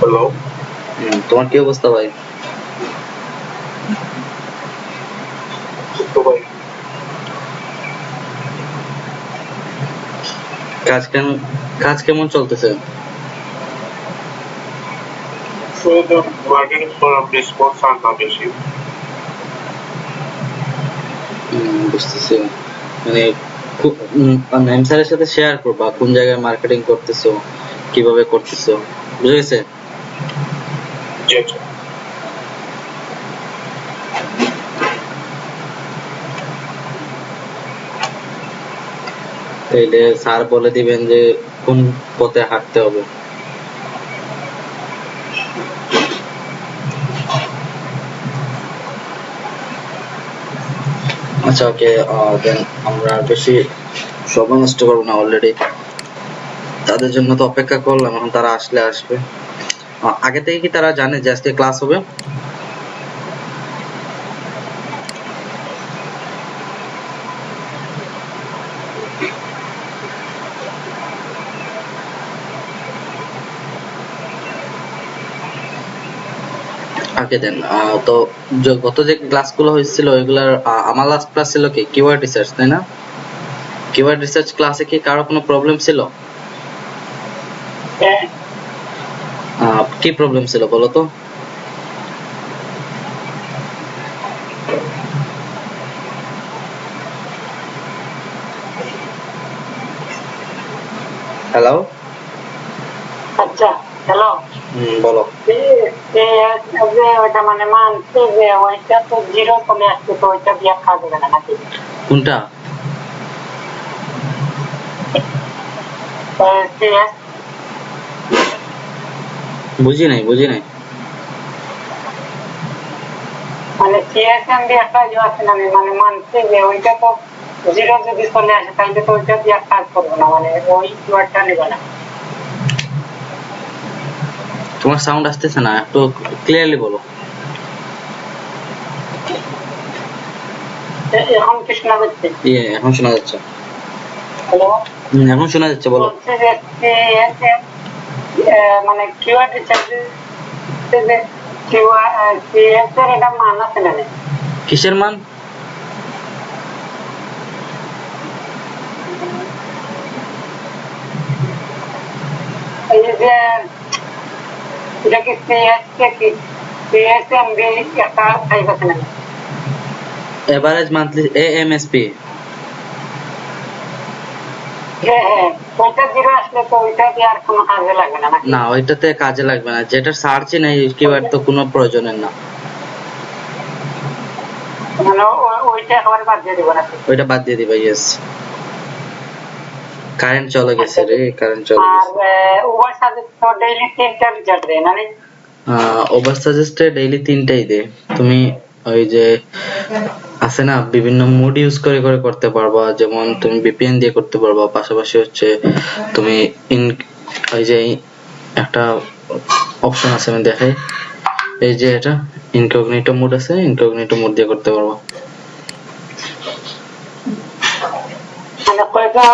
Hello, তোমার কি অবস্থা ভাই? তো ভাই কাজ কেমন কাজ কেমন চলতেছে? শুধু মার্কেটিং ফোরাম রেসপন্স আর না বেশি। বুঝতেছি। মানে নাইম স্যারের সাথে শেয়ার করবা কোন জায়গায় মার্কেটিং করতেছো, কিভাবে করতেছো, বুঝে গেছে? যেটা তাইলে স্যার বলে দিবেন যে কোন পথে হাঁটতে হবে। আচ্ছা, ওকে। দেন আমরা আর বেশি সময় নষ্ট করবো না। অলরেডি তাদের জন্য তো অপেক্ষা করলাম, এখন তারা আসলে আসবে। আগে থেকে কি তারা জানে যে আজকে ক্লাস হবে? ওকে দেন। তো গত যে ক্লাসগুলো হয়েছিল ওইগুলার আমার লাস্ট ক্লাস ছিল কি কিওয়ার্ড রিসার্চ, তাই না? কিওয়ার্ড রিসার্চ ক্লাসে কি কারো কোনো প্রবলেম ছিল? কি প্রবলেম ছিল বলো তো? হ্যালো। আচ্ছা, হ্যালো। বলো। ওইটা মানে মানছে যে ওইটা তো জিরো চলে আসছে, তো ওইটা দিয়ে কাজ হবে না নাকি? কোনটা? বুঝি নাই। মানে সিএসএম দিয়ে কাজ আছে না, মানে মানছে যে ওইটা তো জিরো যদি চলে আসে তাহলে তো ওইটা দিয়ে কাজ করবো না, মানে ওই কিওয়ার্ডটা নেবে না। তোমার সাউন্ড আসতেছে না, একটু ক্লিয়ারলি বলো। এখন কি শোনা যাচ্ছে? এখন শোনা যাচ্ছে। হ্যালো, এখন শোনা যাচ্ছে, বলো। বলছে যে সিএসএম মানে কিওয়ার্ড রিসার্চে যে সিএসএম এটা মান আছে না? কিসের মান? এই যে এটা কি সিএসএম দিয়ে একটা টাইপ আছে না? Average monthly AMSP. হ্যাঁ, ওইটা জিরো আসলে তো ওইটা দিয়ে আর কোনো কাজে লাগবে না নাকি? না, ওইটাতে কাজে লাগবে না। যেটা সার্চই নাই কিওয়ার্ড তো কোনো প্রয়োজনের না। মানে ওইটা একেবারে বাদ দিয়ে দিব নাকি? ওইটা বাদ দিয়ে দিবা। ইয়েস। কারেন্ট চলে গেছে রে, কারেন্ট চলে আর গেছে। ওভার সাজেস্ট তো ডেইলি 3টা রেজাল্ট দেয় না? ওভার সাজেস্টে ডেইলি 3টাই দে। তুমি ওই যে আছে না, বিভিন্ন মোড ইউজ করে করে করতে পারবা। যেমন তুমি ভিপিএন দিয়ে করতে পারবা, পাশাপাশি হচ্ছে তুমি ওই যে একটা অপশন আছে, আমি দেখাই। এই যে এটা ইনকগনিটো মোড আছে, ইনকগনিটো মোড দিয়ে করতে পারবা। মানে কয়টা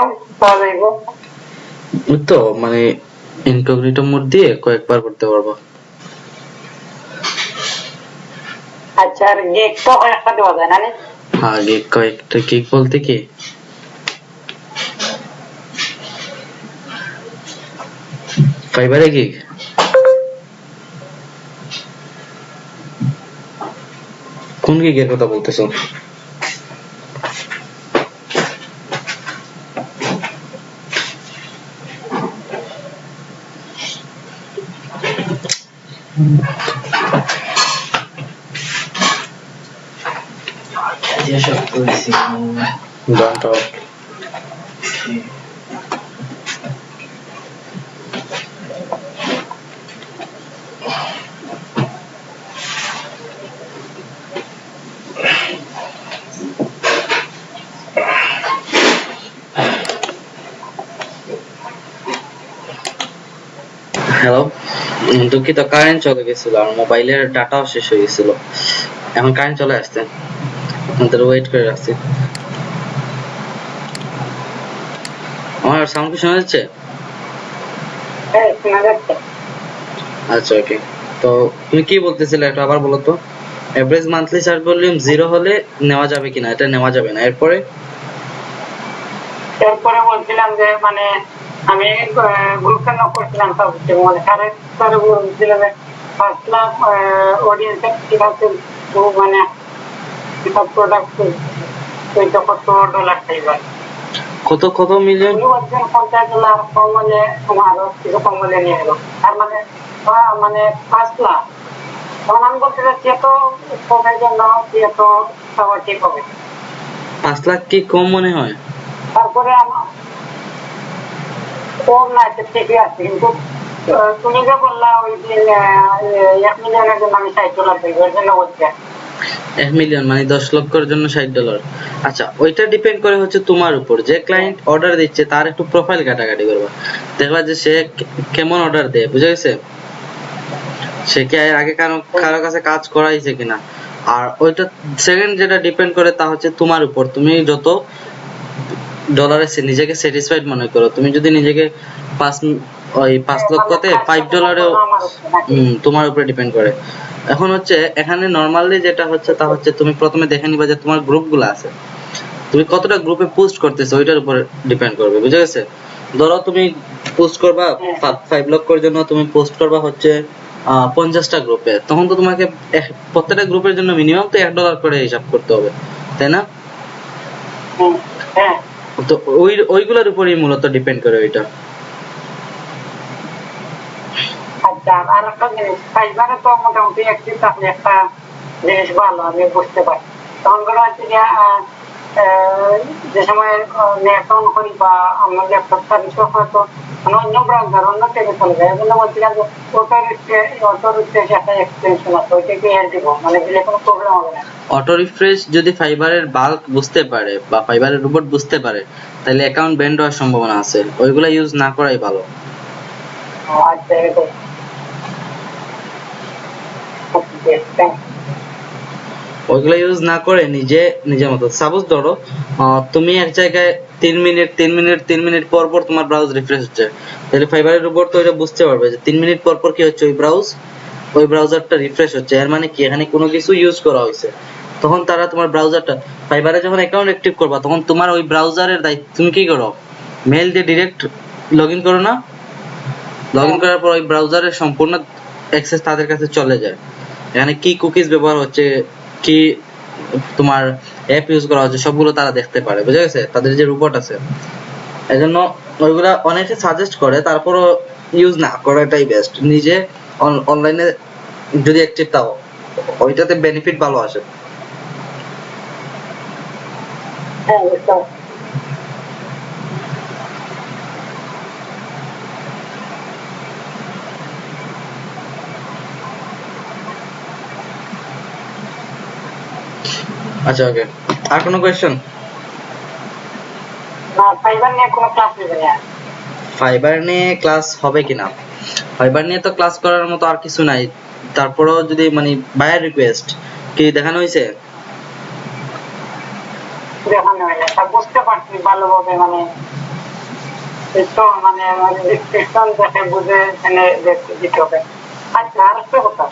পাওয়া যাইব? ওই তো মানে ইনকগনিটো মোড দিয়ে কয়েকবার করতে পারবা। আচ্ছা, আর গিগ তো একটা দেওয়া যায় না? হ্যাঁ, গিগ কয়েকটা। গিগ বলতে কি, ফাইবারে গিগ? কোন গিগের কথা বলতেছো? Don't talk. হ্যালো। দুঃখিত, কারেন্ট চলে গেছিল আর মোবাইলের ডাটাও শেষ হয়ে গেছিল। এখন কারেন্ট চলে আসছে, আপনাদের ওয়েট করে রাখছি। আমার সাউন্ড কি শোনা যাচ্ছে? হ্যাঁ, শোনা যাচ্ছে। আচ্ছা ওকে, তো তুমি কি বলতেছিলে এটা আবার বলো তো। এভারেজ মান্থলি সার্চ ভলিউম 0 হলে নেওয়া যাবে কিনা? এটা নেওয়া যাবে না। এরপরে এরপরে বলছিলাম যে মানে আমি গ্রুপে নক করছিলাম সব কিছু, মানে স্যারে বলছিল যে 5 লাখ অডিয়েন্সের ঠিক আছে, মানে সব প্রোডাক্ট ওইটা কত ডলার চাইবে, কত কত মিলিয়ন? উনি বলছেন $50 কম হলে আরো কিছু কম হলে নিয়ে নেবো, তার মানে মানে 5 লাখ। তখন আমি বলতে চাচ্ছি এত কমের জন্য কি এত সবার ঠিক হবে? 5 লাখ কি কম মনে হয়? তারপরে আমার কম না, এটা ঠিকই আছে, কিন্তু তুমি যে বললা ওই দিন 1 মিলিয়নের জন্য আমি $60 দেবো, এর জন্য বলছি। 1 মিলিয়ন মানে 10 লক্ষের জন্য $60। আচ্ছা, ওইটা ডিপেন্ড করে হচ্ছে তোমার উপর। যে ক্লায়েন্ট অর্ডার দিচ্ছে তার একটু প্রোফাইল ঘাটাঘাটি করবা, দেখবা যে সে কেমন অর্ডার দেয়, বুঝা গেছে? সে কি এর আগে কারো কাছে কাজ করাইছে কিনা। আর ওইটা সেকেন্ড যেটা ডিপেন্ড করে তা হচ্ছে তোমার উপর। তুমি যত ডলারে নিজেকে স্যাটিসফাইড মনে করো, তুমি যদি নিজেকে 5 লক্ষতে $5 তোমার উপরে ডিপেন্ড করে। এখন হচ্ছে এখানে নরমালি যেটা হচ্ছে তা হচ্ছে তুমি প্রথমে দেখে নিবা যে তোমার গ্রুপগুলো আছে, তুমি কতটা গ্রুপে পোস্ট করতেছো ওইটার উপর ডিপেন্ড করবে, বুঝে গেছে? ধরো তুমি পোস্ট করবা 5 লক্ষের জন্য, তুমি পোস্ট করবা হচ্ছে 50টা গ্রুপে, তখন তো তোমাকে প্রত্যেকটা গ্রুপের জন্য মিনিমাম তো $1 করে হিসাব করতে হবে, তাই না? হ্যাঁ, তো ওইগুলোর উপরই মূলত ডিপেন্ড করে ওইটা। আচ্ছা, আর একটা জিনিস, ফাইবারে তো মোটামুটি অ্যাক্টিভ থাকলে একটা জিনিস ভালো আমি বুঝতে পারি। তখন করে হচ্ছে যে যে সময় নেট অন করি বা আমার ল্যাপটপ সার্ভিস হয়তো অন্য ব্রাউজার অন্য ট্যাবে চলে যায়, এগুলো বলছিলাম যে অটো রিফ্রেশ একটা এক্সটেনশন আছে, ওইটা কি এর দিব, মানে দিলে কোনো প্রবলেম হবে না? অটো রিফ্রেশ যদি ফাইবারের বাল্ক বুঝতে পারে বা ফাইবারের রোবট বুঝতে পারে, তাহলে অ্যাকাউন্ট ব্যান্ড হওয়ার সম্ভাবনা আছে। ওইগুলা ইউজ না করাই ভালো। আচ্ছা, এটাই। ওইগুলা ইউজ না করে নিজের মতো, সাপোজ ধরো তুমি এক জায়গায় 3 মিনিট পর পর তোমার ব্রাউজ রিফ্রেশ হচ্ছে, তাহলে ফাইবারের রোবট তো এটা বুঝতে পারবে যে 3 মিনিট পর পর কি হচ্ছে, ওই ব্রাউজারটা রিফ্রেশ হচ্ছে, এর মানে কি এখানে কোনো কিছু ইউজ করা হয়েছে। তখন তারা তোমার ব্রাউজারটা ফাইবারে যখন অ্যাকাউন্ট অ্যাক্টিভ করবা, তখন তোমার ওই ব্রাউজারের দায়িত্ব, তুমি কি করো, মেল দিয়ে ডিরেক্ট লগইন করো না? লগইন করার পর ওই ব্রাউজারের সম্পূর্ণ অ্যাক্সেস তাদের কাছে চলে যায়। এখানে কি কুকিজ ব্যবহার হচ্ছে, কি তোমার অ্যাপ ইউজ করা হচ্ছে, সবগুলো তারা দেখতে পারে, বুঝা গেছে? তাদের যে রোবট আছে, এজন্য ওইগুলা অনেকে সাজেস্ট করে, তারপরও ইউজ না করাটাই বেস্ট। নিজে অনলাইনে যদি অ্যাক্টিভ থাকো, ওইটাতে বেনিফিট ভালো আসে। হ্যাঁ, বুঝতে পারছি। আচ্ছা ওকে, আর কোনো কোয়েশ্চেন? না, ফাইবার নিয়ে কোনো ক্লাস নেবে না। ফাইবার নিয়ে ক্লাস হবে কিনা, ফাইবার নিয়ে তো ক্লাস করার মতো আর কিছু নাই। তারপরেও যদি মানে বায়ার রিকোয়েস্ট কি দেখানো হয়েছে? দেখানো হয় না, তা বুঝতে পারছি ভালোভাবে, মানে একটু মানে ডিসক্রিপশন দেখে বুঝে এনে দিতে হবে। আচ্ছা, আর একটা কথা,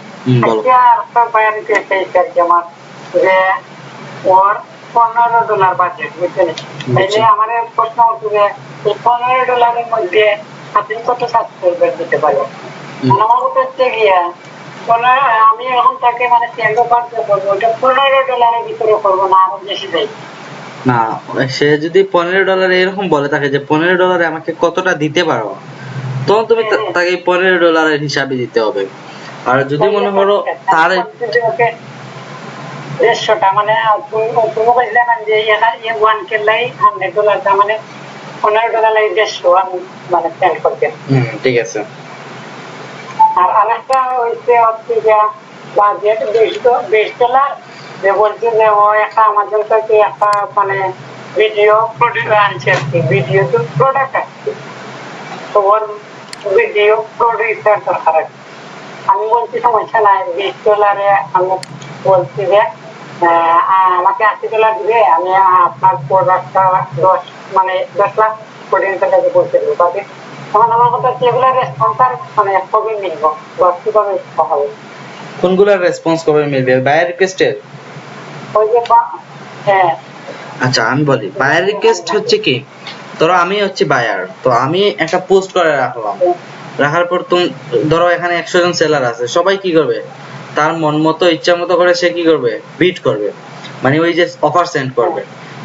বলো। আজকে আর একটা বায়ার রিকোয়েস্ট এসেছে আর কি আমার, যে ওর $15 বাজেট, বুঝছেন? তাইলে আমার প্রশ্ন হচ্ছে যে এই $15 মধ্যে আপনি কত সাবস্ক্রাইবার দিতে পারেন? আমার হচ্ছে গিয়া আমি এখন তাকে মানে সেন্ড করতে বলবো, ওটা $15 ভিতরে করবো না, আরো বেশি দেয়। না, সে যদি $15 এরকম বলে থাকে যে $15 আমাকে কতটা দিতে পারো, তখন তুমি তাকে $15 হিসাবে দিতে হবে। আর যদি মনে করো তার 150টা, মানে তুমি বলছিলেন যে $1K $100, তার মানে $15 150 আমি মানে সেন্ড করতেন। ঠিক আছে। আর আরেকটা হচ্ছে যে বাজেট $20 যে বলছে যে ও একটা আমাজন থেকে একটা মানে ভিডিও প্রডিউসার আনছে আর কি, ভিডিও তো প্রোডাক্ট আসছে, তো ওর ভিডিও প্রডিউসার দরকার আছে। আমি বলছি সমস্যা নাই, $20 আমি বলছি যে আমাকে $80 দিবে, আমি আপনার প্রোডাক্টটা 10 লাখ অডিয়েন্সের কাছে পৌঁছে দেবো, তাতে তখন আমার কথা হচ্ছে এগুলো রেসপন্স আর মানে কবে মিলবো বা কিভাবে হবে? কোনগুলোর রেসপন্স কবে মিলবে? বায়ার রিকোয়েস্টের? ওই যে হ্যাঁ আচ্ছা আমি বলি, বায়ার রিকোয়েস্ট হচ্ছে কি, ধরো আমি হচ্ছে বায়ার, তো আমি একটা পোস্ট করে রাখলাম, রাখার পর তুমি ধরো এখানে 100 জন সেলার আছে, সবাই কি করবে, তার মন মতো ইচ্ছা মতো করে সে কি করবে, বিড করবে, মানে ওই যে অফার সেন্ড করবে।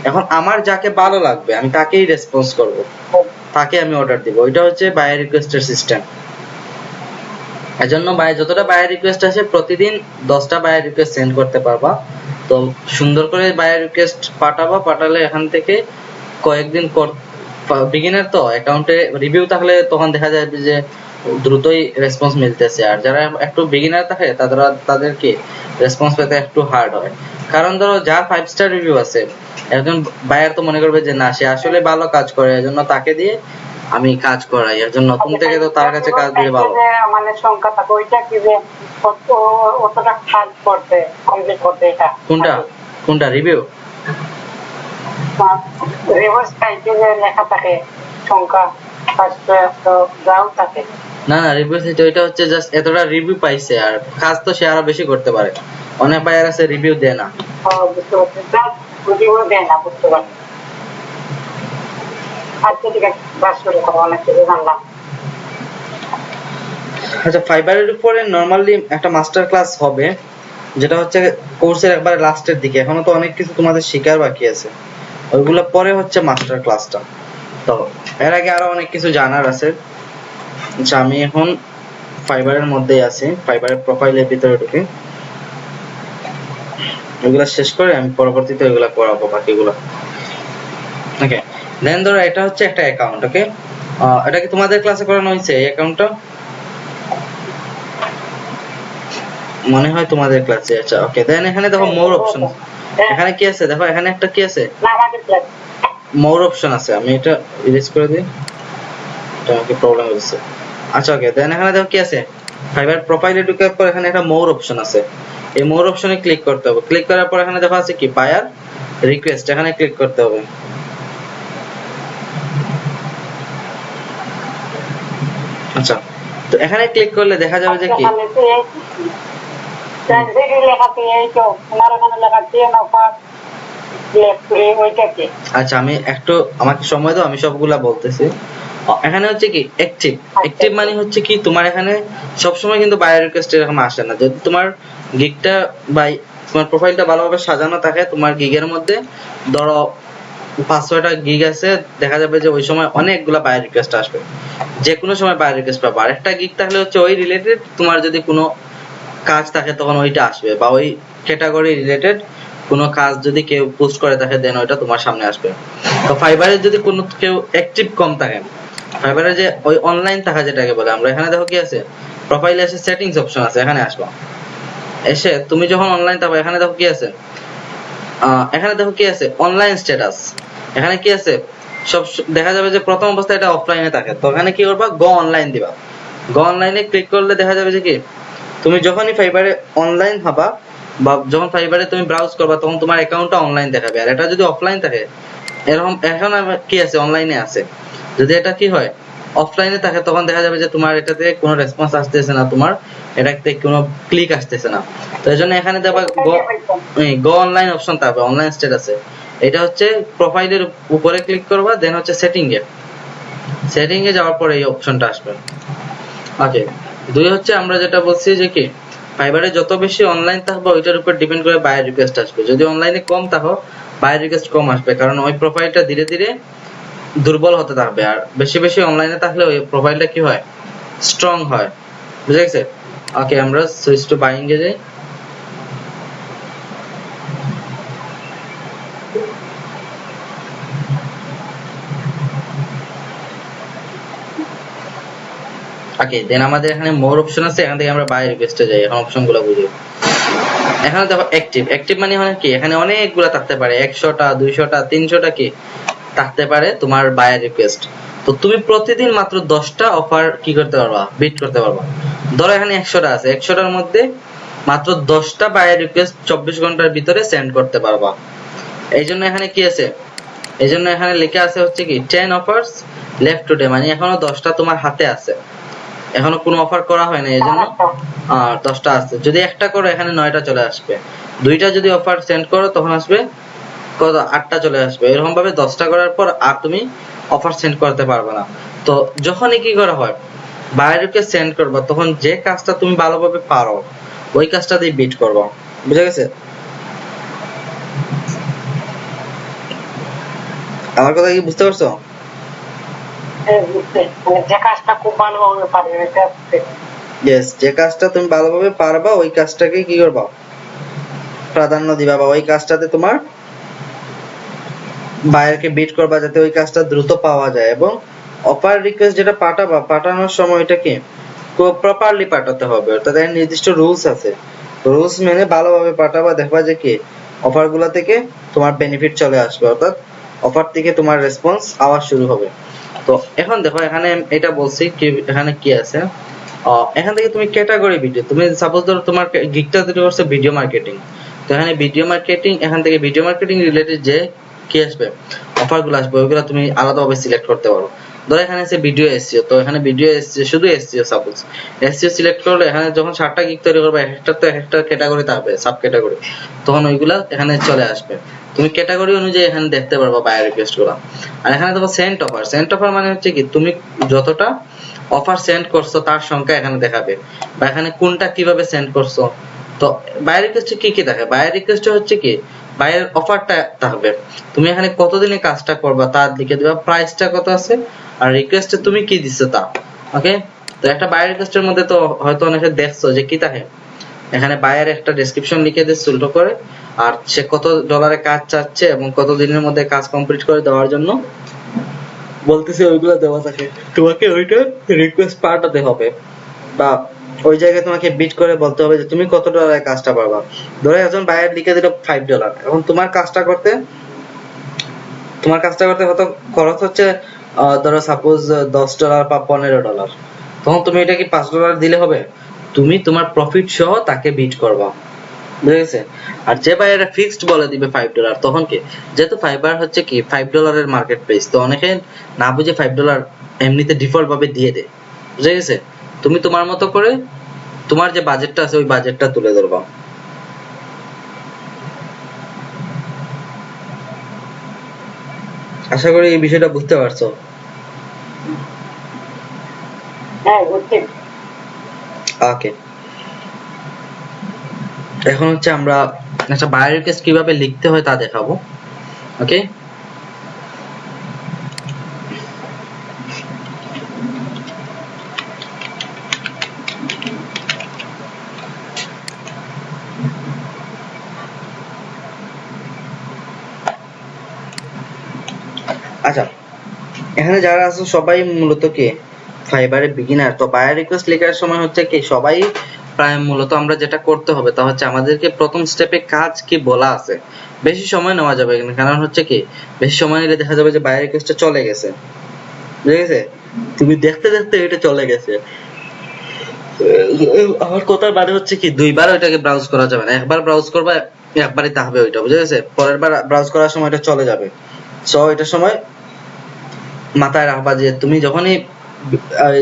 এখন আমার যাকে ভালো লাগবে আমি তাকেই রেসপন্স করব, তাকে আমি অর্ডার দিব। ওইটা হচ্ছে বায়ার রিকোয়েস্টের সিস্টেম। এজন্য যতটা বায়ার রিকোয়েস্ট আসে প্রতিদিন 10টা বায়ার রিকোয়েস্ট সেন্ড করতে পারবা। তো সুন্দর করে বায়ার রিকোয়েস্ট পাঠালে এখান থেকে কয়েকদিন বিগিনার তো অ্যাকাউন্টে রিভিউ থাকলে তখন দেখা যায় যে দ্রুতই রেসপন্স মিলতেছে, আর যারা একটু বিগিনার থাকে তাদেরকে রেসপন্স পেতে একটু হার্ড হয়। কারণ ধরো যার 5 স্টার রিভিউ আছে, একজন বায়ার তো মনে করবে যে না সে আসলে ভালো কাজ করে, এজন্য তাকে দিয়ে আমি কাজ করাই, একজন নতুন থেকে তো তার কাছে কাজ দিলে ভালো। মানে সংখ্যা থাকে ওইটা কি যে অতটা কাজ করতে কমপ্লিট করতে এটা কোনটা রিভিউ? রিভার্স টাইপে যে লেখা থাকে সংখ্যা ফার্স্টে তো যাও থাকে না রিভিউ সেটা, ওইটা হচ্ছে জাস্ট এতটা রিভিউ পাইছে, আর কাজ তো সে আরো বেশি করতে পারে। অনেক বায়ার আছে রিভিউ দেয় না। বুঝতে পারছি, রিভিউ দেয় না, বুঝতে পারছি। আচ্ছা ঠিক আছে, বাস করে কথা অনেক কিছু জানলাম। আচ্ছা, ফাইবারের উপরে নরমালি একটা মাস্টার ক্লাস হবে, যেটা হচ্ছে কোর্সের একবারে লাস্টের দিকে, এখনো তো অনেক কিছু তোমাদের শেখার বাকি আছে, ওইগুলো পরে হচ্ছে মাস্টার ক্লাসটা। তো এর আগে আরো অনেক কিছু জানার আছে। আচ্ছা আমি এখন ফাইবারের মধ্যেই আছি, ফাইবারের প্রোফাইলের ভিতরে ঢুকে ওইগুলা শেষ করে আমি পরবর্তীতে ওইগুলা করাবো বাকিগুলো। ওকে, দেন ধরো এটা হচ্ছে একটা অ্যাকাউন্ট। ওকে, এটা কি তোমাদের ক্লাসে করানো হয়েছে? এই অ্যাকাউন্টটা মনে হয় তোমাদের ক্লাসে। আচ্ছা ওকে, দেন এখানে দেখো মোর অপশন, এখানে কি আছে দেখো, এখানে একটা কি আছে, না আমাদের ক্লাস মোর অপশন আছে। আমি এটা ইরেজ করে দিই, এটা আমাকে প্রবলেম হচ্ছে। আচ্ছা ওকে, দেন এখানে দেখো কি আছে, ফাইবার প্রোফাইলে ঢোকার পর এখানে একটা মোর অপশন আছে, এই মোর অপশনে ক্লিক করতে হবে। ক্লিক করার পর এখানে দেখো আছে কি বায়ার রিকোয়েস্ট, এখানে ক্লিক করতে হবে। আচ্ছা, তো এখানে ক্লিক করলে দেখা যাবে যে কি, আচ্ছা আমি একটু, আমাকে সময় দাও, আমি সবগুলা বলতেছি। এখানে হচ্ছে কি অ্যাক্টিভ, অ্যাক্টিভ মানে হচ্ছে কি তোমার এখানে সবসময় কিন্তু বায়ার রিকোয়েস্ট এরকম আসে না। যদি তোমার গিগটা বা তোমার প্রোফাইলটা ভালোভাবে সাজানো থাকে, তোমার গিগের মধ্যে ধরো 500টা গিগ আছে, দেখা যাবে যে ওই সময় অনেকগুলা বায়ার রিকোয়েস্ট আসবে, যে কোনো সময় বায়ার রিকোয়েস্ট পাবে। আর একটা গিগ থাকলে হচ্ছে ওই রিলেটেড তোমার যদি কোনো কাজ থাকে তখন ওইটা আসবে, বা ওই ক্যাটাগরি রিলেটেড কোনো কাজ যদি কেউ পোস্ট করে থাকে দেন ওইটা তোমার সামনে আসবে। তো ফাইবারে যদি কোনো কেউ অ্যাক্টিভ কম থাকে, ফাইবারে যে ওই অনলাইন থাকা যেটাকে বলে আমরা, এখানে দেখো কি আছে, প্রোফাইলে এসে সেটিংস অপশন আছে, এখানে আসবা। এসে তুমি যখন অনলাইন থাকবে এখানে দেখো কি আছে, এখানে দেখো কি আছে অনলাইন স্ট্যাটাস। এখানে কি আছে, সব দেখা যাবে যে প্রথম অবস্থায় এটা অফলাইনে থাকে, তো এখানে কি করবা, গো অনলাইন দিবা। গো অনলাইনে ক্লিক করলে দেখা যাবে যে কি তুমি যখনই ফাইবারে অনলাইন হবা বা যখন ফাইবারে তুমি ব্রাউজ করবা তখন তোমার অ্যাকাউন্টটা অনলাইন দেখাবে। আর এটা যদি অফলাইন থাকে, এরকম এখন কি আছে অনলাইনে আছে, যদি এটা কি হয় অফলাইনে থাকে তখন দেখা যাবে যে তোমার এটাতে কোনো রেসপন্স আসতেছে না, তোমার এটাতে কোনো ক্লিক আসতেছে না। তো এইজন্য এখানে দেখবা গো অনলাইন অপশন থাকবে অনলাইন স্ট্যাটাসে। এটা হচ্ছে প্রোফাইলের উপরে ক্লিক করবা, দেন হচ্ছে সেটিং এ যাওয়ার পরে এই অপশনটা আসবে। ওকে, দুই হচ্ছে আমরা যেটা বলছি যে কি ফাইবারে যত বেশি অনলাইন থাকবে ওইটার উপর ডিপেন্ড করে বায়ার রিকোয়েস্ট আসবে। যদি অনলাইনে কম থাকো বায়ার রিকোয়েস্ট কম আসবে, কারণ ওই প্রোফাইলটা ধীরে ধীরে দুর্বল হতে থাকবে। আর বেশি বেশি অনলাইনে থাকলে ওই প্রোফাইলটা কি হয়, স্ট্রং হয়। বুঝে গেছে? ওকে, আমরা সুইচ টু বাইং এ যাই। ওকে, দেন আমাদের এখানে মোর অপশন আছে, এখান থেকে আমরা বাই রিকোয়েস্টে যাই। এখন অপশনগুলো বুঝি। এখানে দেখো অ্যাক্টিভ, অ্যাক্টিভ মানে হয় কি এখানে অনেকগুলো থাকতে পারে, 100টা 200টা 300টা কি থাকতে পারে তোমার বায়ার রিকোয়েস্ট। তো তুমি প্রতিদিন মাত্র 10টা অফার কি করতে পারবা, বিট করতে পারবা। ধরো এখানে 100টা আছে, 100টার মধ্যে মাত্র 10টা বায়ার রিকোয়েস্ট 24 ঘন্টার ভিতরে সেন্ড করতে পারবা। এই জন্য এখানে কি আছে, এই জন্য এখানে লেখা আছে হচ্ছে কি 10 অফার্স লেফট টুডে, মানে এখনো 10টা তোমার হাতে আছে, এখনো কোনো অফার করা হয় না, এই জন্য 10টা আছে। যদি একটা করো এখানে 9টা চলে আসবে, দুইটা যদি অফার সেন্ড করো তখন আসবে কত, 8টা চলে আসবে। এরকম ভাবে 10টা করার পর আর তুমি অফার সেন্ড করতে পারবে না। তো যখনই কি করা হয়, বায়ারকে সেন্ড করবা, তখন যে কাজটা তুমি ভালোভাবে পারো ওই কাজটা দিয়ে বিট করবা, বুঝা গেছে? আমার কথা কি বুঝতে পারছো? মানে যে কাজটা খুব ভালোভাবে পারে এটা ইয়েস, যে কাজটা তুমি ভালোভাবে পারবা ওই কাজটাকে কি করবা, প্রাধান্য দিবা, বা ওই কাজটাতে তোমার বায়ারকে বিট করবা যাতে ওই কাজটা দ্রুত পাওয়া যায়। এবং অফার রিকোয়েস্ট যেটা পাঠাবা, পাঠানোর সময় এটাকে খুব প্রপারলি পাঠাতে হবে, অর্থাৎ এর নির্দিষ্ট রুলস আছে, রুলস মেনে ভালোভাবে পাঠাবা, দেখবা যে কি অফারগুলো থেকে তোমার বেনিফিট চলে আসবে, অর্থাৎ অফার থেকে তোমার রেসপন্স আওয়া শুরু হবে। তো এখন দেখো এখানে এটা বলছি কি, এখানে কি আছে, এখান থেকে তুমি ক্যাটাগরি ভিডিও, তুমি সাপোজ ধরো তোমার গিগটা যেটা করছে ভিডিও মার্কেটিং, তো এখানে ভিডিও মার্কেটিং, এখান থেকে ভিডিও মার্কেটিং রিলেটেড যে কি আসবে, অফারগুলো আসবে, ওইগুলো তুমি আলাদাভাবে সিলেক্ট করতে পারো। ধরো এখানে আছে ভিডিও এসইও, তো এখানে ভিডিও এসইও, শুধু এসইও, সাপোজ এসইও সিলেক্ট করলে এখানে যখন 7টা গিগ তৈরি করবে, একটা তো একটা ক্যাটাগরি থাকবে, সাব ক্যাটাগরি, তখন ওইগুলা এখানে চলে আসবে। তুমি ক্যাটাগরি অনুযায়ী এখানে দেখতে পারবা বায়ার রিকোয়েস্ট গুলো। আর এখানে দেখো সেন্ট অফার, সেন্ট অফার মানে হচ্ছে কি তুমি যতটা অফার সেন্ড করছো তার সংখ্যা এখানে দেখাবে, বা এখানে কোনটা কিভাবে সেন্ড করছো। তো বায়ার রিকোয়েস্টে কি কি থাকে, বায়ার রিকোয়েস্টে হচ্ছে কি বায়ার অফারটা থাকবে, তুমি এখানে কতদিনে কাজটা করবা তার লিখে দিবা, প্রাইসটা কত আছে, আর রিকোয়েস্টে তুমি কি দিছো তা। ওকে, তো একটা বায়ার রিকোয়েস্টের মধ্যে তো হয়তো অনেকে দেখছো যে কি থাকে, এখানে বায়ার একটা ডেসক্রিপশন লিখে দিয়ে ছোট করে, আর সে কত ডলারে কাজ চাচ্ছে এবং কত দিনের মধ্যে কাজ কমপ্লিট করে দেওয়ার জন্য বলতেছে, ওইগুলো দেওয়া থাকে। তোমাকে ওইটা রিকোয়েস্ট পাঠাতে হবে, বা ওই জায়গায় তোমাকে বিট করে বলতে হবে যে তুমি কত ডলারে কাজটা পারবা। ধরো একজন বায়ার লিখে দিল $5, এখন তোমার কাজটা করতে কত খরচ হচ্ছে, ধরো সাপোজ $10 বা $15, তখন তুমি এটা কি $5 দিলে হবে? তুমি তোমার প্রফিট সহ তাকে বিট করবা, বুঝে গেছে? আর যে বায়ার ফিক্সড বলে দিবে $5, তখন কি, যেহেতু ফাইবার হচ্ছে কি $5 মার্কেট প্রাইস, তো অনেকে না বুঝে $5 এমনিতে ডিফল্ট ভাবে দিয়ে দেয়, বুঝে গেছে? তুমি তোমার মতো করে তোমার যে বাজেটটা আছে ওই বাজেটটা তুলে ধরবা। আশা করি এই বিষয়টা বুঝতে পারছো। হ্যাঁ বুঝছি। ওকে, এখন হচ্ছে আমরা একটা বায়ার রিকোয়েস্ট কিভাবে লিখতে হয় তা দেখাবো। ওকে, আচ্ছা, এখানে যারা আছে সবাই মূলত কি ফাইবারে বিগিনার, তো বায়ার রিকোয়েস্ট লেখার সময় হচ্ছে কি সবাই প্রায় মূলত আমরা যেটা করতে হবে তা হচ্ছে আমাদেরকে প্রথম স্টেপে কাজ কি বলা আছে, বেশি সময় নেওয়া যাবে না, কারণ হচ্ছে কি বেশি সময় নিলে দেখা যাবে যে বায়ার রিকোয়েস্টটা চলে গেছে, বুঝে গেছে? তুমি দেখতে দেখতে এটা চলে গেছে। আমার কথার মানে হচ্ছে কি দুইবার ওইটাকে ব্রাউজ করা যাবে না, একবার ব্রাউজ করবা একবারই তা হবে ওইটা, বুঝে গেছে? পরের বার ব্রাউজ করার সময় এটা চলে যাবে। সো এটার সময় মাথায় রাখবা যে তুমি যখনই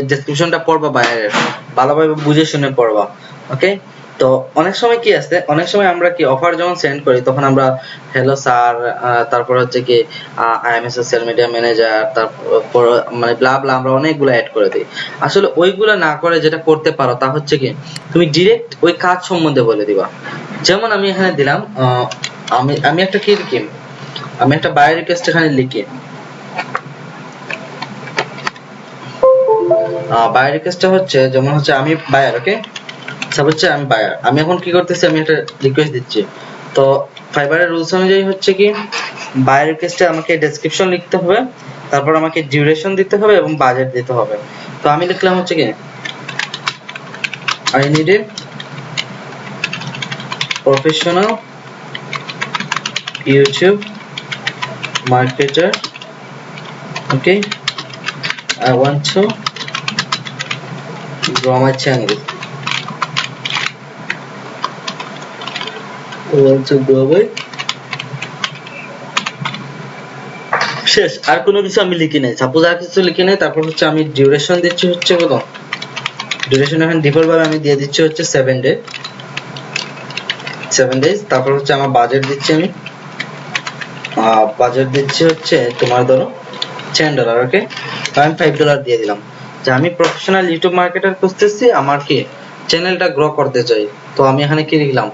ডেসক্রিপশনটা পড়বা বায়ারের, ভালোভাবে বুঝে শুনে পড়বা। ওকে, তো অনেক সময় কি আছে, অনেক সময় আমরা কি অফার যখন সেন্ড করি তখন আমরা হ্যালো স্যার, তারপর হচ্ছে কি I M A social media manager, তারপর মানে ব্লা ব্লা আমরা অনেকগুলো অ্যাড করে দিই। আসলে ওইগুলো না করে যেটা করতে পারো তা হচ্ছে কি তুমি ডিরেক্ট ওই কাজ সম্বন্ধে বলে দিবা। যেমন আমি এখানে দিলাম, আমি একটা কি লিখি, আমি একটা বায়ার রিকোয়েস্ট এখানে লিখি, বায়ার রিকোয়েস্টটা হচ্ছে যেমন হচ্ছে আমি বায়ার, ওকে সাপোজ হচ্ছে আমি বায়ার, আমি এখন কি করতেছি, আমি একটা রিকোয়েস্ট দিচ্ছি। তো ফাইবারের রুলস অনুযায়ী হচ্ছে কি বায়ার রিকোয়েস্টে আমাকে ডেসক্রিপশন লিখতে হবে, তারপর আমাকে ডিউরেশন দিতে হবে এবং বাজেট দিতে হবে। তো আমি লিখলাম হচ্ছে কি I need a professional YouTube marketer, okay, I want to grow my channel. I want to grow my শেষ, আর কোনো কিছু আমি লিখি নাই। সাপোজ আর কিছু লিখি নাই, তারপর হচ্ছে আমি ডিউরেশন দিচ্ছি হচ্ছে কত, ডিউরেশন এখন ডিফল্ট ভাবে আমি দিয়ে দিচ্ছি হচ্ছে 7 ডেজ। তারপর হচ্ছে আমার বাজেট দিচ্ছি আমি বাজেট দিচ্ছি হচ্ছে তোমার ধরো $10, ওকে। আমি $5 দিয়ে দিলাম যে আমি প্রফেশনাল ইউটিউব মার্কেটার খুঁজতেছি, আমার কি চ্যানেলটা গ্রো করতে চাই। তো আমি এখানে কি লিখলাম,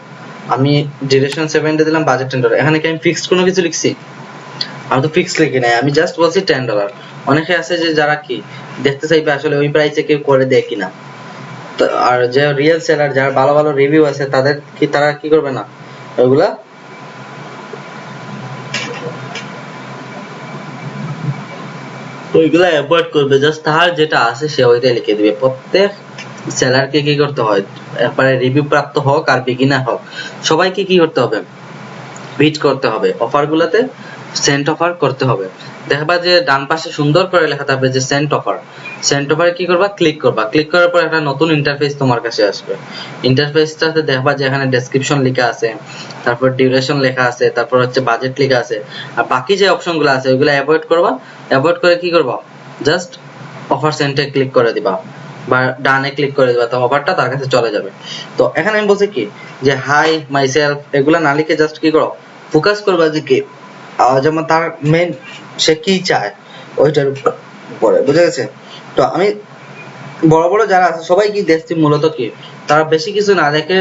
আমি ডিউরেশন 7 ডে দিলাম, বাজেট $10। এখানে কি আমি ফিক্সড কোনো কিছু লিখছি? আমি তো ফিক্স লিখি নাই, আমি জাস্ট বলছি $10। অনেকে আছে যে যারা কি দেখতে চাইবে আসলে ওই প্রাইসে কেউ করে দেয় কিনা। তো আর যে রিয়েল সেলার, যার ভালো ভালো রিভিউ আছে, তাদের কি তারা কি করবে না ওইগুলা ওইগুলা অ্যাভয়েড করবে, জাস্ট তার যেটা আছে সে ওইটাই লিখে দিবে। প্রত্যেক সেলারকে কি করতে হয়, একবারে রিভিউ প্রাপ্ত হোক আর বিগিনার হোক, সবাইকে কি করতে হবে, বিট করতে হবে, অফারগুলোতে সেন্ট অফার করতে হবে। দেখবা যে ডান পাশে সুন্দর করে লেখা থাকবে যে সেন্ট অফার। সেন্ট অফারে কি করবা, ক্লিক করবা। ক্লিক করার পর একটা নতুন ইন্টারফেস তোমার কাছে আসবে। ইন্টারফেসটাতে দেখবা যে এখানে ডেসক্রিপশন লেখা আছে, তারপর ডিউরেশন লেখা আছে, তারপর হচ্ছে বাজেট লেখা আছে। আর বাকি যে অপশনগুলো আছে ওইগুলো অ্যাভয়েড করবা। অ্যাভয়েড করে কি করবা, জাস্ট অফার সেন্টে ক্লিক করে দিবা বা ডানে ক্লিক করে দিবা, তো অফারটা তার কাছে চলে যাবে। তো এখানে আমি বলছি কি যে হাই মাইসেলফ এগুলা না লিখে জাস্ট কি করো, ফোকাস করবা যে কি যেমন তার মেইন সে কি চায় ওইটার উপরে, বুঝে গেছে? তো আমি বড় বড় যারা আছে সবাই কি দেখছি মূলত কি, তারা বেশি কিছু না দেখে,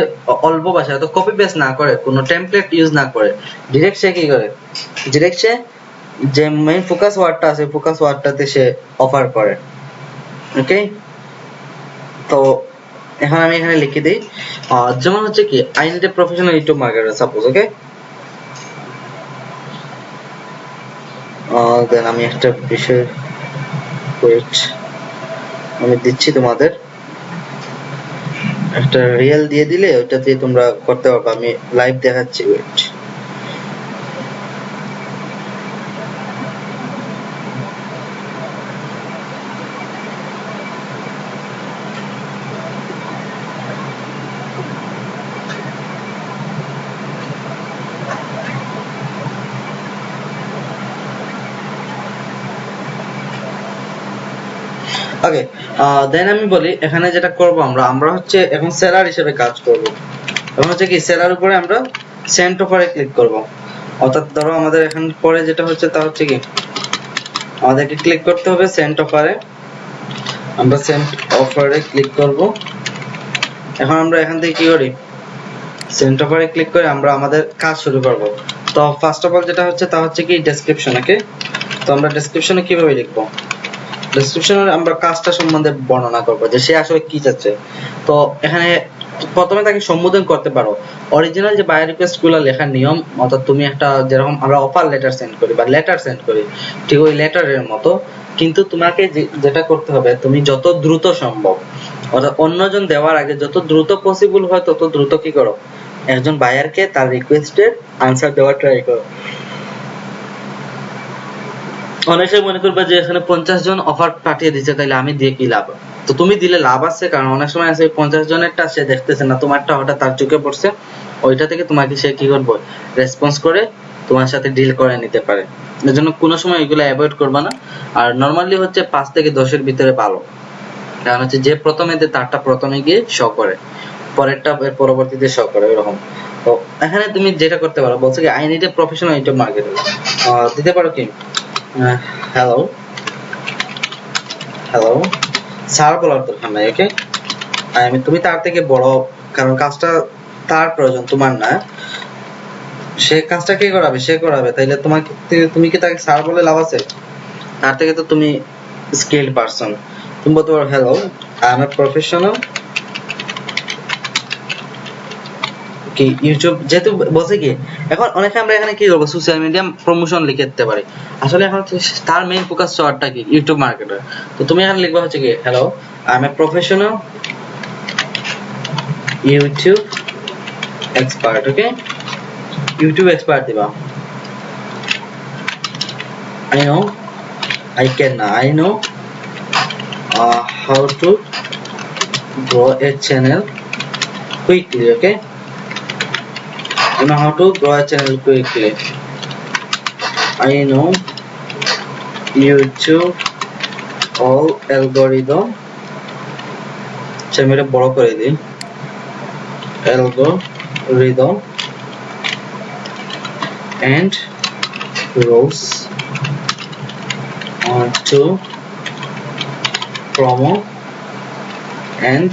অল্প ভাষায় তো কপি পেস্ট না করে, কোনো টেমপ্লেট ইউজ না করে, ডিরেক্ট সে কি করে, ডিরেক্ট সে যে মেইন ফোকাস ওয়ার্ডটা আছে ফোকাস ওয়ার্ডটাতে সে অফার করে। ওকে, তো এখন আমি এখানে লিখে দিই যেমন হচ্ছে কি I need a professional YouTube marketer suppose. Okay, then আমি একটা বিষয় ওয়েট আমি দিচ্ছি তোমাদের, একটা রিয়েল দিয়ে দিলে ওইটাতে তোমরা করতে পারবে। আমি লাইভ দেখাচ্ছি, ওয়েট। ওকে, দেন আমি বলি এখানে যেটা করব আমরা হচ্ছে এখন সেলার হিসেবে কাজ করব। এখন হচ্ছে কি সেলার উপরে আমরা সেন্ট অফারে ক্লিক করব। অর্থাৎ ধরো আমাদের এখন পরে যেটা হচ্ছে তা হচ্ছে কি আমাদেরকে ক্লিক করতে হবে সেন্ট অফারে। আমরা সেন্ট অফারে ক্লিক করব। এখন আমরা এখান থেকে কি করি, সেন্ট অফারে ক্লিক করে আমরা আমাদের কাজ শুরু করব। তো ফার্স্ট অফ অল যেটা হচ্ছে তা হচ্ছে কি ডেসক্রিপশন। ওকে, তো আমরা ডেসক্রিপশনে কিভাবে লিখবো, ডেসক্রিপশনে আমরা কাজটা সম্বন্ধে বর্ণনা করবো যে সে আসলে কি চাচ্ছে। তো এখানে প্রথমে তাকে সম্বোধন করতে পারো। অরিজিনাল যে বায়ার রিকোয়েস্ট গুলো লেখার নিয়ম, অর্থাৎ তুমি একটা যেরকম আমরা অফার লেটার সেন্ড করি বা লেটার সেন্ড করি, ঠিক ওই লেটারের মতো, কিন্তু তোমাকে যেটা করতে হবে তুমি যত দ্রুত সম্ভব, অর্থাৎ অন্যজন দেওয়ার আগে যত দ্রুত পসিবল হয় তত দ্রুত কি করো, একজন বায়ারকে তার রিকোয়েস্টের আনসার দেওয়ার ট্রাই করো। অনেকে মনে করবে যে এখানে 50 জন অফার পাঠিয়ে দিচ্ছে, তাইলে আমি দিয়ে কি লাভ? তো তুমি দিলে লাভ আছে, কারণ অনেক সময় আছে 50 জনেরটা সে দেখতেছে না, তোমারটা হঠাৎ তার চোখে পড়ছে, ওইটা থেকে তোমাকে সে কি করবে, রেসপন্স করে তোমার সাথে ডিল করে নিতে পারে। এর জন্য কোনো সময় এগুলো অ্যাভয়েড করবা না। আর নরমালি হচ্ছে 5 থেকে 10 এর ভিতরে ভালো, কারণ হচ্ছে যে প্রথমে দেয় তারটা প্রথমে গিয়ে শো করে, পরেরটা এর পরবর্তীতে শো করে, এরকম। তো এখানে তুমি যেটা করতে পারো, বলছে কি I need a professional YouTube marketer, দিতে পারো কি হ্যালো হ্যালো স্যার বলার দরকার নাই। ওকে, আমি তুমি তার থেকে বড়, কারণ কাজটা তার প্রয়োজন, তোমার না। সে কাজটা কে করাবে, সে করাবে, তাইলে তোমাকে তুমি কি তাকে স্যার বলে লাভ আছে? তার থেকে তো তুমি স্কিলড পারসন, তুমি বলতে পারো hello I M a professional কি ইউটিউব, যেহেতু বলছে কি এখন অনেকে আমরা এখানে কি করবো, সোশ্যাল মিডিয়া প্রমোশন লিখে দিতে পারি। আসলে এখন তার মেইন ফোকাস শর্টটা কি, ইউটিউব মার্কেটার। তো তুমি এখানে লিখবা হচ্ছে কি hello I M A professional YouTube expert. Okay, YouTube expert দিবা। I know I know how to grow a channel quickly. Okay, I know how to grow a channel quickly. I know YouTube all algorithm, আমি এটা বড় করে দিই, algorithm and rules to promote and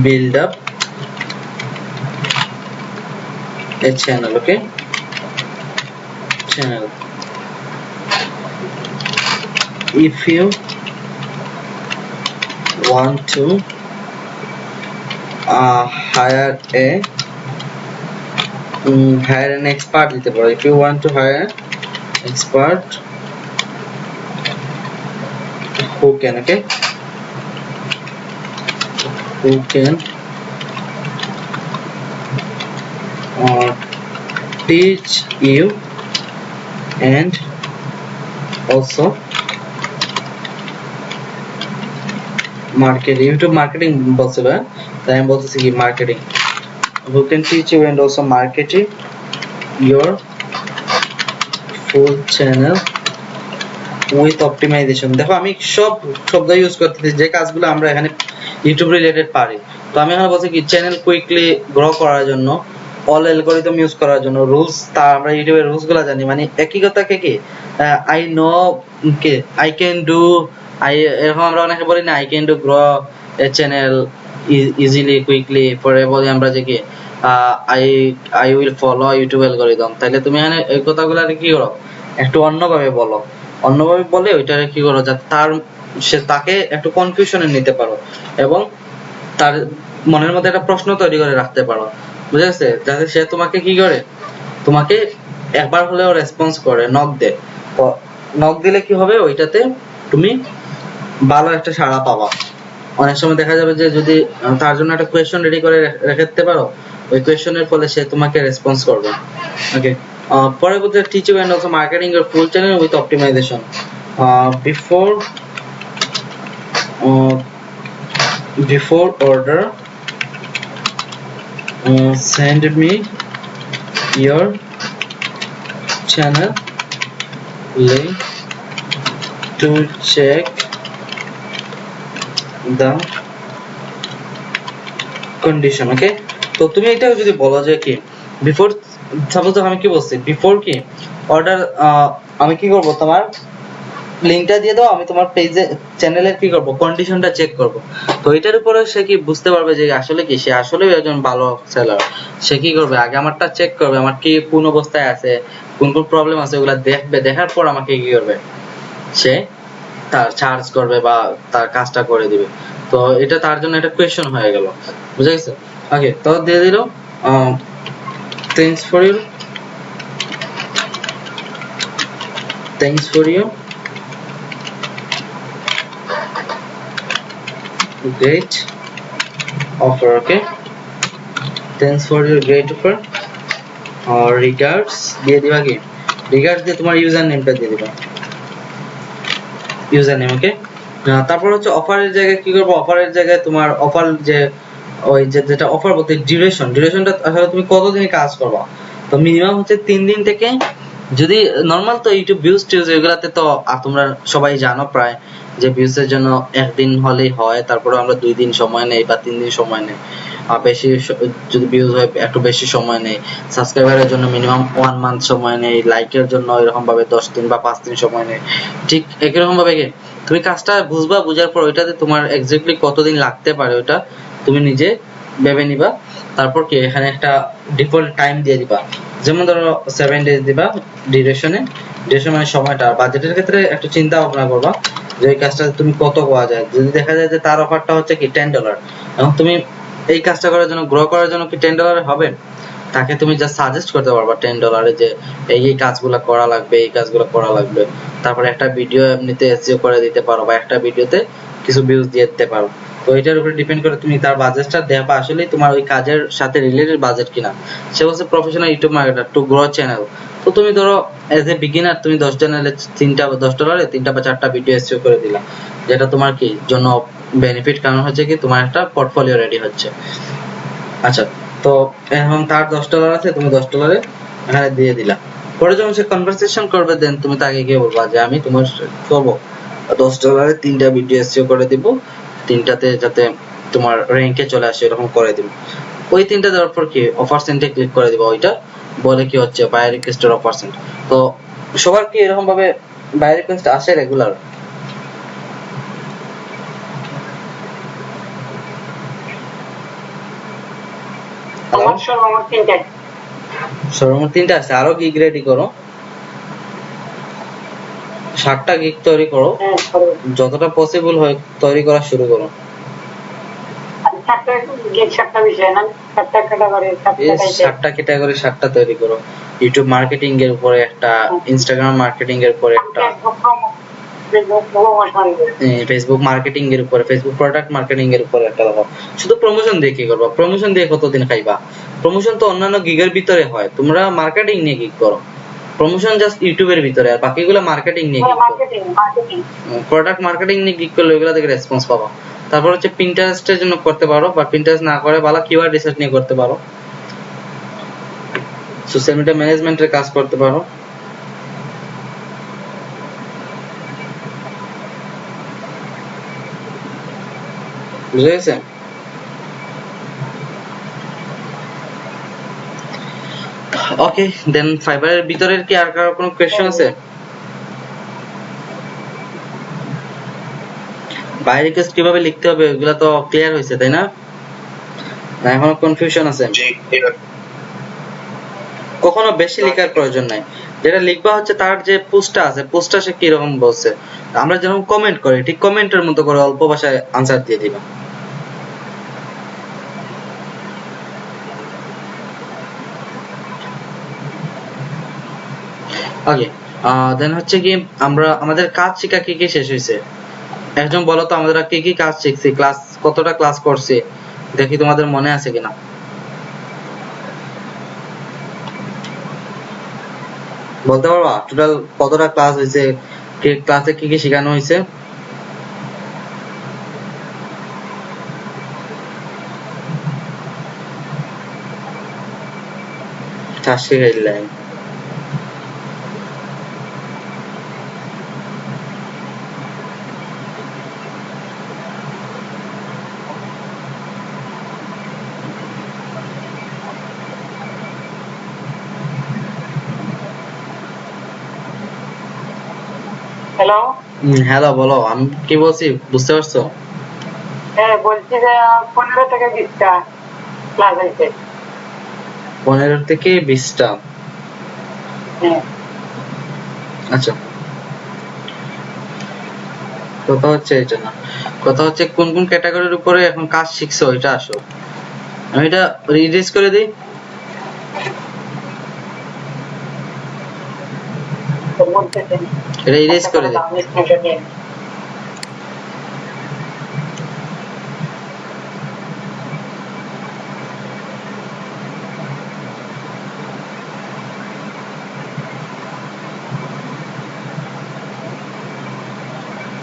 build up a channel. Okay, channel. If you want to hire an expert দিতে পারো, if you want to hire an expert who can, okay, who can teach you and also market, YouTube marketing বলছে ভাই, তাই আমি বলতেছি কি marketing, who can teach you and also marketing your full channel with optimization. দেখো আমি সব শব্দ ইউজ করতেছি যে কাজগুলো আমরা এখানে ইউটিউব রিলেটেড পারি। তো আমি এখানে বলছি কি চ্যানেল কুইকলি গ্রো করার জন্য, অল অ্যালগরিদম ইউজ করার জন্য, রুলস, তা আমরা ইউটিউবের রুলস গুলো জানি, মানে একই কথাকে কি I know K I can do, এরকম আমরা অনেকে বলি না, I can do grow A channel easily quickly, পরে বলি আমরা যে কি I will follow YouTube algorithm. তাহলে তুমি এখানে এই কথাগুলো কি করো, একটু অন্যভাবে বলো, অন্যভাবে বলে ওইটারে কি করো যাতে তাকে একটু কনফিউশনে নিতে পারো এবং তার মনের মধ্যে একটা প্রশ্ন তৈরি করে রাখতে পারো, বুঝে গেছে, যাতে সে তোমাকে কি করে, তোমাকে একবার হলেও রেসপন্স করে, নক দেয়। নক দিলে কি হবে, ওইটাতে তুমি ভালো একটা সাড়া পাবা। অনেক সময় দেখা যাবে যে যদি তার জন্য একটা কোয়েশ্চন রেডি করে রেখে দিতে পারো, ওই কোয়েশ্চনের ফলে সে তোমাকে রেসপন্স করবে। ওকে, পরে বলতে teach you and also marketing your full channel with optimization. Before order, send me your channel link to check the condition. Okay, তো তুমি এটা যদি বলো যে কি বিফোর, সাপোজ আমি কি বলছি, বিফোর কি অর্ডার, আমি কি করব, তোমার লিংকটা দিয়ে দাও, আমি তোমার পেজে চ্যানেলের কি করব, কন্ডিশনটা চেক করব। তো এটার উপরে সে কি বুঝতে পারবে যে আসলে কি সে আসলেই একজন ভালো সেলার। সে কি করবে, আগে আমারটা চেক করবে, আমার কি কোন অবস্থায় আছে, কোন কোন প্রবলেম আছে, ওগুলা দেখবে, দেখার পর আমাকে কি করবে, সে তার চার্জ করবে বা তার কাজটা করে দিবে। তো এটা তার জন্য একটা কোয়েশ্চন হয়ে গেল, বুঝা গেছে। ওকে, তো দিয়ে দিল thanks for you great offer. Okay, thanks for your great offer, regards দিয়ে দিবা, কি regards দিয়ে তোমার ইউজার নেমটা দিয়ে দিবা, ইউজার নেম। ওকে, তারপর হচ্ছে অফারের জায়গায় কি করবো, অফারের জায়গায় তোমার অফার যে ওই যেটা অফার বলতে ডিউরেশনটা আসলে তুমি কতদিন কাজ করবা। তো মিনিমাম হচ্ছে 3 দিন থেকে, যদি নরমাল তো ইউটিউব ভিউজ টিউজ এগুলাতে তো তোমরা সবাই জানো প্রায় যে ভিউজের জন্য একদিন হলেই হয়, তারপরে আমরা 2 দিন সময় নেই বা 3 দিন সময় নেই, আর বেশি যদি ভিউজ হয় একটু বেশি সময় নেই, সাবস্ক্রাইবারের জন্য মিনিমাম 1 মান্থ সময় নেই, লাইকের জন্য এরকম ভাবে 10 দিন বা 5 দিন সময় নেই। ঠিক একই রকম ভাবে তুমি কাজটা বুঝবা, বুঝার পর ওইটাতে তোমার এক্স্যাক্টলি কতদিন লাগতে পারে ওটা তুমি নিজে ভেবে নিবা। তারপর কি এখানে একটা ডিফল্ট টাইম দিয়ে দিবা, যেমন ধরো 7 ডেজ দিবা ডিউরেশন মানে সময়টা। বাজেটের ক্ষেত্রে একটু চিন্তা ভাবনা করবা যে এই কাজটা তুমি কত পাওয়া যায়। যদি দেখা যায় যে তার অফারটা হচ্ছে কি $10, এবং তুমি এই কাজটা করার জন্য গ্রো করার জন্য কি $10 হবে, তাকে তুমি যা সাজেস্ট করতে পারবা $10 যে এই কাজগুলো করা লাগবে, এই কাজগুলো করা লাগবে। তারপরে একটা ভিডিও এমনিতে এসইও করে দিতে পারো বা একটা ভিডিওতে কিছু ভিউজ দিয়ে দিতে পারো। তো এটার উপরে ডিপেন্ড করে তুমি তার বাজেটটা দেখবা আসলে তোমার ওই কাজের সাথে রিলেটেড বাজেট কিনা। সে বলছে professional YouTube marketer to grow channel. তো তুমি ধরো এজ এ বিগিনার তুমি 10 চ্যানেলে $10 3টা বা 4টা ভিডিও এসইও করে দিলা, যেটা তোমার কি জন্য বেনিফিট, কারণ হচ্ছে কি তোমার একটা পোর্টফোলিও রেডি হচ্ছে। আচ্ছা, তো এখন তার $10 আছে, তুমি $10 এখানে দিয়ে দিলা। পরে যখন সে কনভারসেশন করবে দেন তুমি তাকে গিয়ে বলবা যে আমি তোমার করবো $10 3টা ভিডিও এসইও করে দিব, 3টাতে যাতে তোমার র্যাঙ্কে চলে আসে এরকম করে দিব। ওই 3টা দেওয়ার পর কি অফার সেন্টে ক্লিক করে দিব, ওইটা বলে কি হচ্ছে বায়ার রিকোয়েস্টের অফার সেন্ট। তো সবার কি এরকম ভাবে বায়ার রিকোয়েস্ট আসে রেগুলার? আমার সর্বমোট 3টাই। সর্বমোট 3টা আছে, আরো গিগ রেডি করো, 60টা গিগ তৈরি করো, হ্যাঁ, যতটা পসিবল হয় তৈরি করা শুরু করো। 7টা গিগ 7টা বিষয় না, 7টা ক্যাটাগরি, 7টা ক্যাটাগরি 7টা তৈরি করো। ইউটিউব মার্কেটিং এর উপরে একটা, ইনস্টাগ্রাম মার্কেটিং এর উপরে একটা, ফেসবুক মার্কেটিং এর উপরে, ফেসবুক প্রোডাক্ট মার্কেটিং এর উপরে একটা দাও। শুধু প্রমোশন দিয়ে কি করবা? প্রমোশন দিয়ে কতদিন খাইবা? প্রমোশন তো অন্যান্য গিগের ভিতরে হয়, তোমরা মার্কেটিং নিয়ে গিগ করো। প্রমোশন জাস্ট ইউটিউবের ভিতরে, আর বাকিগুলো মার্কেটিং নিয়ে গিগ করো। প্রোডাক্ট মার্কেটিং নিয়ে গিগ করলে ওইগুলা থেকে রেসপন্স পাবা। তারপর হচ্ছে পিন্টারেস্টের জন্য করতে পারো, বা পিন্টারেস্ট না করে ভালো কিওয়ার্ড রিসার্চ নিয়ে করতে পারো। সোশ্যাল মিডিয়া ম্যানেজমেন্টের কাজ করতে পারো। বুঝে গেছে? ওকে, দেন ফাইবারের ভিতরের কি আর কারো কোনো কোয়েশ্চেন আছে? বাই রিকোয়েস্ট কিভাবে লিখতে হবে ওগুলা তো ক্লিয়ার হয়েছে, তাই না? না এখনো কনফিউশন আছে? জি, কখনো বেশি লেখার প্রয়োজন নাই, যেটা লিখবা হচ্ছে তার যে পোস্টটা আছে, পোস্টটা সে কি রকম বলছে, আমরা যেরকম কমেন্ট করি ঠিক কমেন্টের মতো করে অল্প ভাষায় আনসার দিয়ে দিবা। ওকে, দেন হচ্ছে কি আমরা আমাদের কাজ শিখা কি কি শেষ হয়েছে? একজন বলো তো আমরা কি কি কাজ শিখছি, ক্লাস কতটা ক্লাস করছি, দেখি তোমাদের মনে আছে কিনা। বলতে পারবা টোটাল কতটা ক্লাস হয়েছে, ক্লাসে কি কি শেখানো হয়েছে? শিখাইলাম। হ্যালো, হ্যালো, বলো, আমি কি বলছি বুঝতে পারছো? হ্যাঁ বলছি যে 15 থেকে 20টা ক্লাস হয়েছে। 15 থেকে 20টা। হ্যাঁ, আচ্ছা, কথা হচ্ছে এটা না, কথা হচ্ছে কোন কোন ক্যাটাগরির উপরে এখন কাজ শিখছো এটা আসো। আমি এটা রিডিউস করে দিই। তো বলতেছেন এটা ইরেজ করে দিই।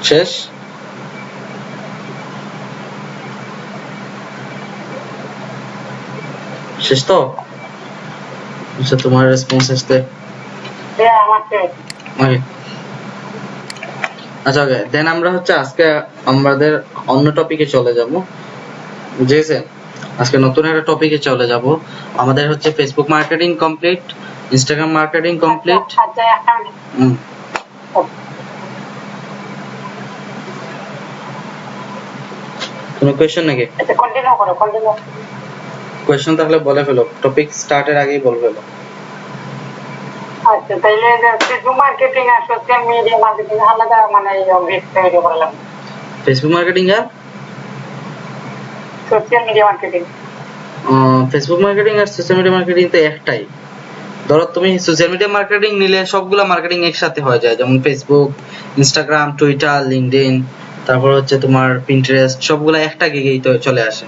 শেষ? শেষ তো? আচ্ছা, তোমার রেসপন্স আসতে। হ্যাঁ, আমাকে ওকে, আচ্ছা ওকে, দেন আমরা হচ্ছে আজকে আমাদের অন্য টপিকে চলে যাব, বুঝেছে? আজকে নতুন একটা টপিকে চলে যাব। আমাদের হচ্ছে Facebook marketing complete, Instagram marketing complete. আচ্ছা একটা কোনো কোয়েশ্চেন নাকি? আচ্ছা কন্টিনিউ করো, কন্টিনিউ। কোয়েশ্চেন থাকলে বলে ফেলো, টপিক স্টার্টের আগেই বলে ফেলো। আচ্ছা, তাইলে ফেসবুক মার্কেটিং আর সোশ্যাল মিডিয়া মার্কেটিং আলাদা, মানে ভিডিও করলাম। ফেসবুক মার্কেটিং আর social media marketing, Facebook marketing আর সোশ্যাল মিডিয়া মার্কেটিং তো একটাই। ধরো তুমি সোশ্যাল মিডিয়া মার্কেটিং নিলে সবগুলা মার্কেটিং একসাথে হয়ে যায়, যেমন ফেসবুক, ইনস্টাগ্রাম, টুইটার, লিঙ্কডইন, তারপর হচ্ছে তোমার পিন্টারেস্ট, সবগুলা একটা গিগেই তো চলে আসে।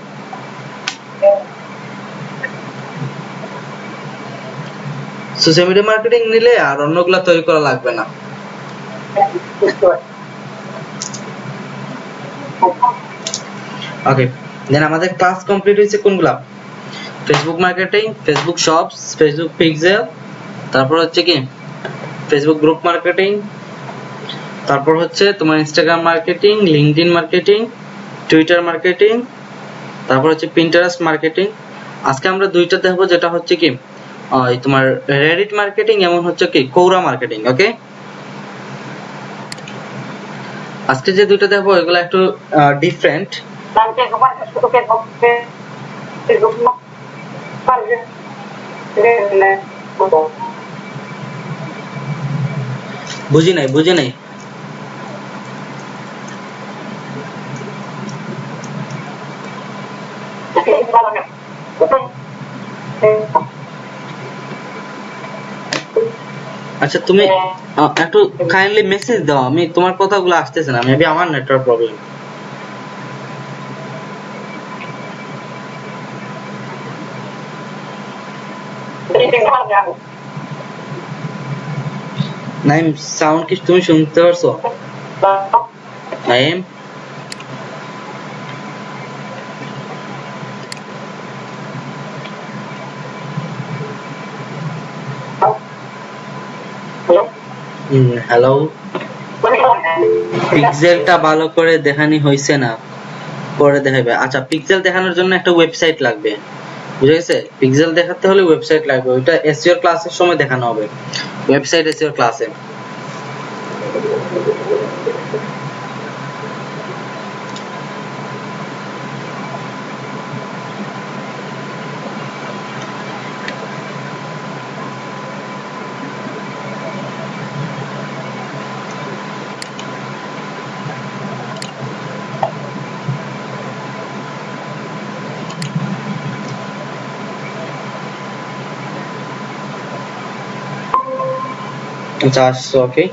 সোশ্যাল মিডিয়া মার্কেটিং নিলে আর অন্যগুলা তৈরি করা লাগবে না। ওকে, দেন আমাদের ক্লাস কমপ্লিট হয়েছে কোনগুলা? Facebook marketing, Facebook shops, Facebook pixel, তারপর হচ্ছে কি ফেসবুক গ্রুপ মার্কেটিং, তারপর হচ্ছে তোমার Instagram marketing, LinkedIn marketing, Twitter marketing, তারপর হচ্ছে পিন্টারেস্ট মার্কেটিং। আজকে আমরা দুইটা দেখবো, যেটা হচ্ছে কি এই তোমার রেডিট মার্কেটিং এবং হচ্ছে কি কোরা মার্কেটিং। ওকে, আজকে যে দুইটা দেখবো এগুলো একটু ডিফারেন্ট। বুঝি নাই আচ্ছা, তুমি একটু কাইন্ডলি মেসেজ দাও, আমি তোমার কথাগুলো আসতেছে না, মেবি আমার নেটওয়ার্ক প্রবলেম। নাইম, সাউন্ড কি তুমি শুনতে পারছো? নাইম, হ্যালো, পিক্সেলটা ভালো করে দেখানি হইছে না, পরে দেখাবে। আচ্ছা, পিক্সেল দেখানোর জন্য একটা ওয়েবসাইট লাগবে, বুঝে গেছে? পিক্সেল দেখাতে হলে ওয়েবসাইট লাগবে, ওইটা এসইও ক্লাসের সময় দেখানো হবে, ওয়েবসাইট এসইও ক্লাসে। আচ্ছা, আসছো? ওকে,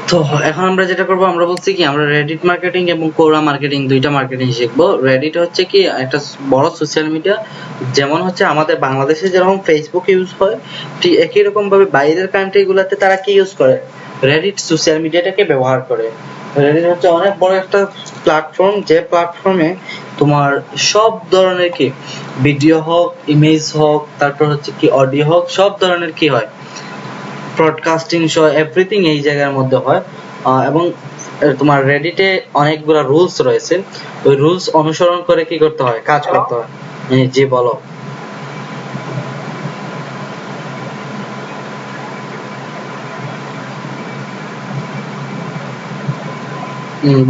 তো এখন আমরা যেটা করবো, আমরা বলছি কি আমরা রেডিট মার্কেটিং এবং কোরা মার্কেটিং দুইটা মার্কেটিং শিখবো। রেডিট হচ্ছে কি একটা বড় সোশ্যাল মিডিয়া, যেমন হচ্ছে আমাদের বাংলাদেশে যেরকম ফেসবুক ইউজ হয়, ঠিক একই রকম ভাবে বাইরের কান্ট্রি গুলাতে তারা কি ইউজ করে, রেডিট সোশ্যাল মিডিয়াটাকে ব্যবহার করে। রেডিট হচ্ছে অনেক বড় একটা প্ল্যাটফর্ম, যে প্ল্যাটফর্মে তোমার সব ধরনের কি ভিডিও হোক, ইমেজ হোক, তারপর হচ্ছে কি অডিও হোক, সব ধরনের কি হয়, ব্রডকাস্টিং সহ এভরিথিং এই জায়গার মধ্যে হয়। এবং তোমার রেডিটে অনেকগুলো রুলস রয়েছে, ওই রুলস অনুসরণ করে কি করতে হয়, কাজ করতে হয়। জি বলো।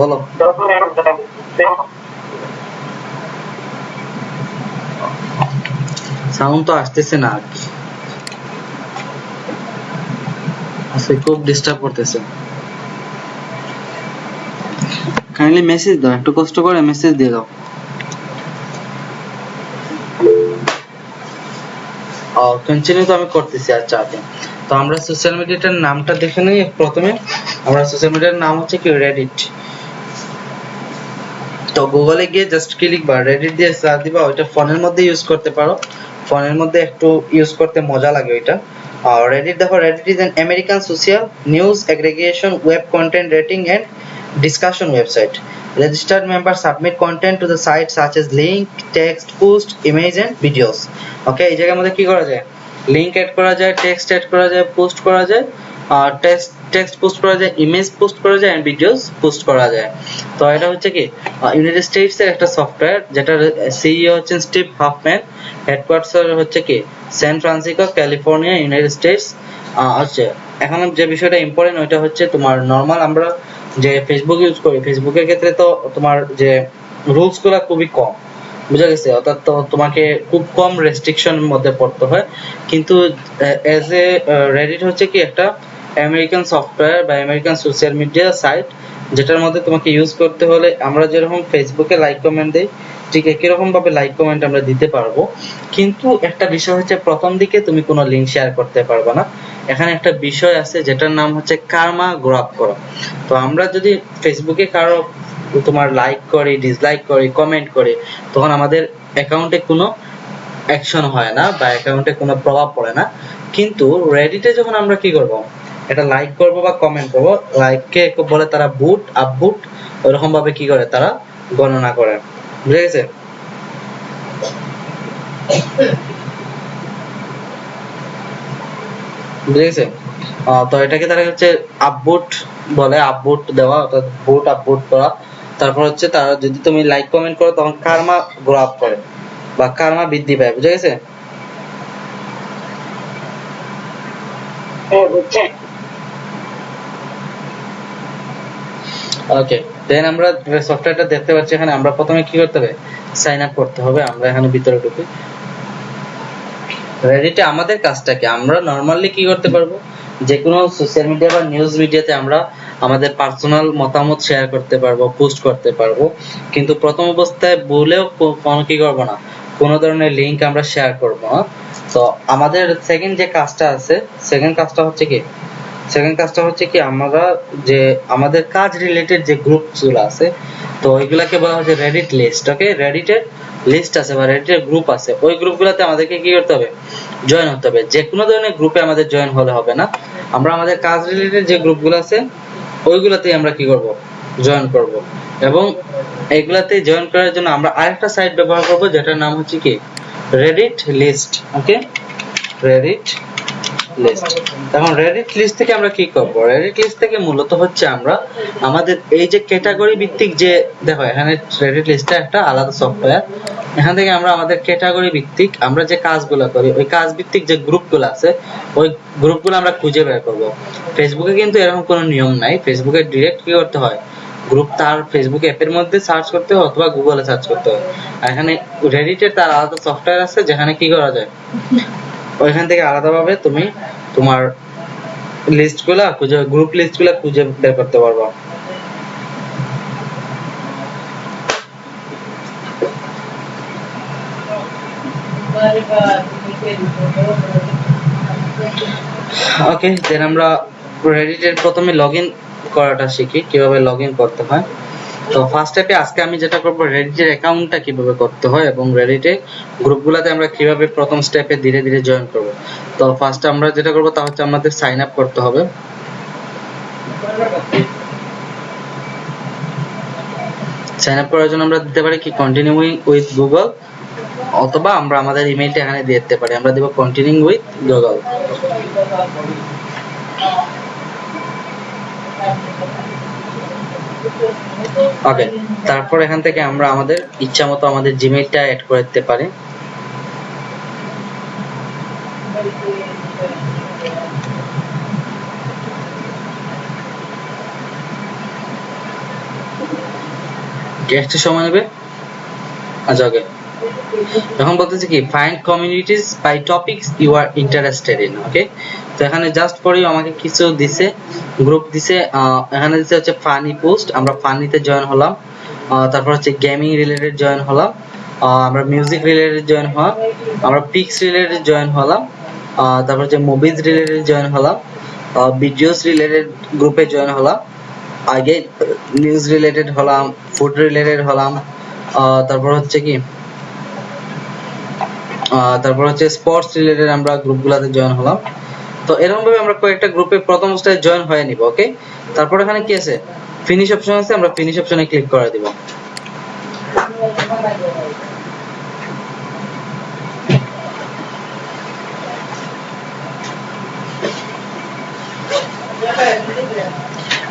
বলো, সাউন্ড তো আসতেছে না, আচ্ছা খুব ডিস্টার্ব করতেছে। কাইন্ডলি মেসেজ দাও, একটু কষ্ট করে মেসেজ দিয়ে দাও। কন্টিনিউ তো আমি করতেছি। আচ্ছা, তো আমরা সোশ্যাল মিডিয়াটার নামটা দেখে নিই। প্রথমে আমরা সোশ্যাল মিডিয়ার নাম হচ্ছে কি রেডিট। তো গুগলে গিয়ে জাস্ট কি লিখবা, রেডিট দিয়ে সার্চ দিবা, ওইটা ফোনের মধ্যে ইউজ করতে পারো, ফোনের মধ্যে একটু ইউজ করতে মজা লাগে ওইটা। Reddit, দেখো, Reddit is an American social news aggregation, web content rating and discussion website. Registered members submit content to the site such as link, text, post, image and videos. Okay, এই জায়গার মধ্যে কি করা যায়, লিংক অ্যাড করা যায়, text add করা যায়, পোস্ট করা যায়, টেক্সট পোস্ট করা যায়, ইমেজ পোস্ট করা যায় এন্ড ভিডিওস পোস্ট করা যায়। তো এটা হচ্ছে কি ইউনাইটেড স্টেটস এর একটা সফটওয়্যার, যেটা সিইও হচ্ছেন স্টিভ হাফম্যান, হেডকোয়ার্টার হচ্ছে কি San Francisco, California, United states. আচ্ছা, এখন যে বিষয়টা ইম্পর্টেন্ট ওইটা হচ্ছে তোমার নরমাল আমরা যে ফেসবুক ইউজ করি, ফেসবুকের ক্ষেত্রে তো তোমার যে রুলস গুলা খুবই কম, বুঝা গেছে? অর্থাৎ তো তোমাকে খুব কম রেস্ট্রিকশনের মধ্যে পড়তে হয়। কিন্তু এজ এ রেডিট হচ্ছে কি একটা আমেরিকান সফটওয়্যার বা আমেরিকান সোশ্যাল মিডিয়া সাইট, যেটার মধ্যে তোমাকে ইউজ করতে হলে আমরা যেরকম ফেসবুকে লাইক কমেন্ট দেই, ঠিক একই রকম ভাবে লাইক কমেন্ট আমরা দিতে পারবো। কিন্তু একটা বিষয় হচ্ছে প্রথম দিকে তুমি কোনো লিংক শেয়ার করতে পারবে না। এখানে একটা বিষয় আছে যেটার নাম হচ্ছে কার্মা গ্রো করা। তো আমরা যদি ফেসবুকে কারো তোমার লাইক করি, ডিসলাইক করি, কমেন্ট করি, তখন আমাদের অ্যাকাউন্টে কোনো অ্যাকশন হয় না বা অ্যাকাউন্টে কোনো প্রভাব পড়ে না। কিন্তু রেডিটে যখন আমরা কি করব, এটা লাইক করব বা কমেন্ট করব, লাইককে বলে তারা বুট আপবুট, ওরকম ভাবে কি করে তারা গণনা করে, বুঝে গেছে? বুঝেছে? তো এটাকে তারা হচ্ছে আপভোট বলে, আপভোট দেওয়া অর্থাৎ ভোট আপভোট করা। তারপর হচ্ছে তারা যদি তুমি লাইক কমেন্ট করো তখন কার্মা গ্রো আপ করে বা কার্মা বৃদ্ধি পায়, বুঝে গেছে? বুঝছে। ওকে, দেন আমরা সফটওয়্যারটা দেখতে পাচ্ছি এখানে। আমরা প্রথমে কি করতে হবে? সাইন আপ করতে হবে। আমরা এখানে ভিতরে ঢুকি। রেডিটে আমাদের কাজটা কি? আমরা নরমালি কি করতে পারবো? যে কোনো সোশ্যাল মিডিয়া বা নিউজ মিডিয়াতে আমরা আমাদের পার্সোনাল মতামত শেয়ার করতে পারবো, পোস্ট করতে পারবো, কিন্তু প্রথম অবস্থায় বলেও কোনো কি করবো না, কোনো ধরনের লিংক আমরা শেয়ার করবো না। তো আমাদের সেকেন্ড যে কাজটা আছে, সেকেন্ড কাজটা হচ্ছে কি, সেকেন্ড কাজটা হচ্ছে কি, আমরা যে আমাদের কাজ রিলেটেড যে গ্রুপগুলো আছে, তো ওইগুলাকে বলা হচ্ছে রেডিট লিস্ট। ওকে, রেডিটের লিস্ট আছে বা রেডিটের গ্রুপ আছে, ওই গ্রুপগুলোতে আমাদেরকে কি করতে হবে? জয়েন হতে হবে। যে কোনো ধরনের গ্রুপে আমাদের জয়েন হলে হবে না, আমরা আমাদের কাজ রিলেটেড যে গ্রুপগুলো আছে ওইগুলোতেই আমরা কি করব? জয়েন করব। এবং এইগুলাতে জয়েন করার জন্য আমরা আরেকটা সাইট ব্যবহার করব, যেটার নাম হচ্ছে কি, রেডিট লিস্ট। ওকে, রেডিট লিস্ট। এখন রেডিট লিস্ট থেকে আমরা কি করব? রেডিট লিস্ট থেকে মূলত হচ্ছে আমরা আমাদের এই যে ক্যাটাগরি ভিত্তিক যে, দেখো এখানে রেডিট লিস্টটা একটা আলাদা সফটওয়্যার। এখান থেকে আমরা আমাদের ক্যাটাগরি ভিত্তিক আমরা যে কাজগুলো করি, ওই কাজ ভিত্তিক যে গ্রুপগুলো আছে, ওই গ্রুপগুলো আমরা খুঁজে বের করব। ফেসবুকে কিন্তু এরকম কোনো নিয়ম নাই। ফেসবুকে ডিরেক্ট কি করতে হয়? গ্রুপ তার ফেসবুক অ্যাপের মধ্যে সার্চ করতে হয় অথবা গুগলে সার্চ করতে হয়। আর এখানে রেডিটের তার আলাদা সফটওয়্যার আছে, যেখানে কি করা যায়, ওইখান থেকে আলাদাভাবে তুমি তোমার লিস্টগুলা খুঁজে, গ্রুপ লিস্টগুলা খুঁজে বের করতে পারবা। ওকে, দেন আমরা রেডিটের প্রথমে লগইন করাটা শিখি, কিভাবে লগইন করতে হয়। তো ফার্স্ট স্টেপে আজকে আমি যেটা করব, রেডিটের অ্যাকাউন্টটা কিভাবে করতে হয় এবং রেডিটে গ্রুপগুলোতে আমরা কিভাবে প্রথম স্টেপে ধীরে ধীরে জয়েন করব। তো ফার্স্ট আমরা যেটা করব তা হচ্ছে আমাদের সাইন আপ করতে হবে। সাইন আপ করার জন্য আমরা দিতে পারি কি, কন্টিনিউইং উইথ গুগল, অথবা আমরা আমাদের ইমেইলটা এখানে দিয়ে দিতে পারি। আমরা দেব কন্টিনিউইং উইথ গুগল। ওকে, তারপর এখান থেকে আমরা আমাদের ইচ্ছা মতো আমাদের জিমেইলটা অ্যাড করে দিতে পারি। একটু সময় নেবে। আচ্ছা, ওকে, এখন বলতেছি কি, find communities by topics you are interested in. Okay, তো এখানে জাস্ট ফর ইউ আমাকে কিছু দিছে, গ্রুপ দিছে। এখানে দিছে হচ্ছে ফানি পোস্ট, আমরা ফানিতে জয়েন হলাম। তারপর হচ্ছে গেমিং রিলেটেড জয়েন হলাম, আমরা মিউজিক রিলেটেড জয়েন হলাম, আমরা পিক্স রিলেটেড জয়েন হলাম, তারপর হচ্ছে মুভিজ রিলেটেড জয়েন হলাম, ভিডিওস রিলেটেড গ্রুপে জয়েন হলাম, আগে নিউজ রিলেটেড হলাম, ফুড রিলেটেড হলাম, তারপর হচ্ছে কি, তারপর হচ্ছে স্পোর্টস রিলেটেড আমরা গ্রুপগুলোতে জয়েন হলাম। তো এরকম ভাবে আমরা কয়েকটা গ্রুপে প্রথম অবস্থায় জয়েন হয়ে নিব। ওকে, তারপর এখানে কি আছে, ফিনিশ অপশন আছে, আমরা ফিনিশ অপশনে ক্লিক করে দিব।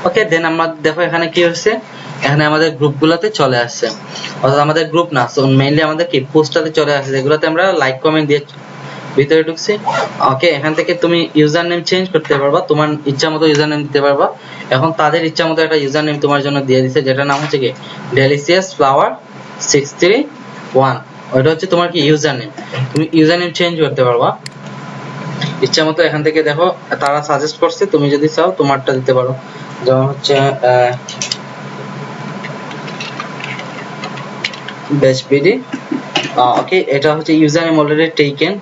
ওকে, দেন আমরা দেখো এখানে কি হচ্ছে, এখানে আমাদের গ্রুপগুলোতে চলে আসছে, অর্থাৎ আমাদের গ্রুপ না, সো মেইনলি আমাদের কি পোস্টারে চলে আসছে, যেগুলোতে আমরা লাইক কমেন্ট দিয়ে ভিতরে ঢুকছি। ওকে, এখান থেকে তুমি ইউজার নেম চেঞ্জ করতে পারবা, তোমার ইচ্ছা মতো ইউজার নেম দিতে পারবা। এখন তাদের ইচ্ছা মতো একটা ইউজার নেম তোমার জন্য দিয়ে দিছে, যেটার নাম হচ্ছে কি ডেলিসিয়াস ফ্লাওয়ার 631। ওইটা হচ্ছে তোমার কি ইউজার নেম। তুমি ইউজার নেম চেঞ্জ করতে পারবা ইচ্ছা মতো। এখান থেকে দেখো তারা সাজেস্ট করছে, তুমি যদি চাও তোমারটা দিতে পারো। যেমন হচ্ছে বেসবিডি। ওকে, এটা হচ্ছে ইউজার নেম অলরেডি টেকেন,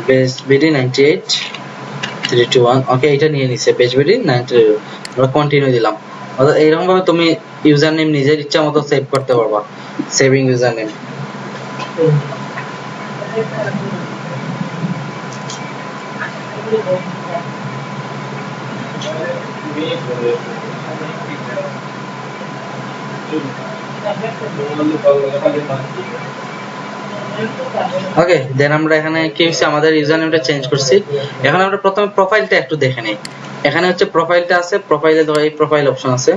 বেসবিডি 98321। ওকে, এটা নিয়ে নিছে বেসবিডি 983। আমরা কন্টিনিউ দিলাম। অর্থাৎ এইরকম ভাবে তুমি ইউজার নেম নিজের ইচ্ছা মতো সেভ করতে পারবা, সেভিং ইউজার নেম। ওকে, দেন আমরা এখানে কি হচ্ছে আমাদের ইউজার নেমটা চেঞ্জ করছি। এখন আমরা প্রথমে প্রোফাইলটা একটু দেখে নেই। এখানে হচ্ছে প্রোফাইলটা আছে, প্রোফাইলে ধরো এই প্রোফাইল অপশন আছে।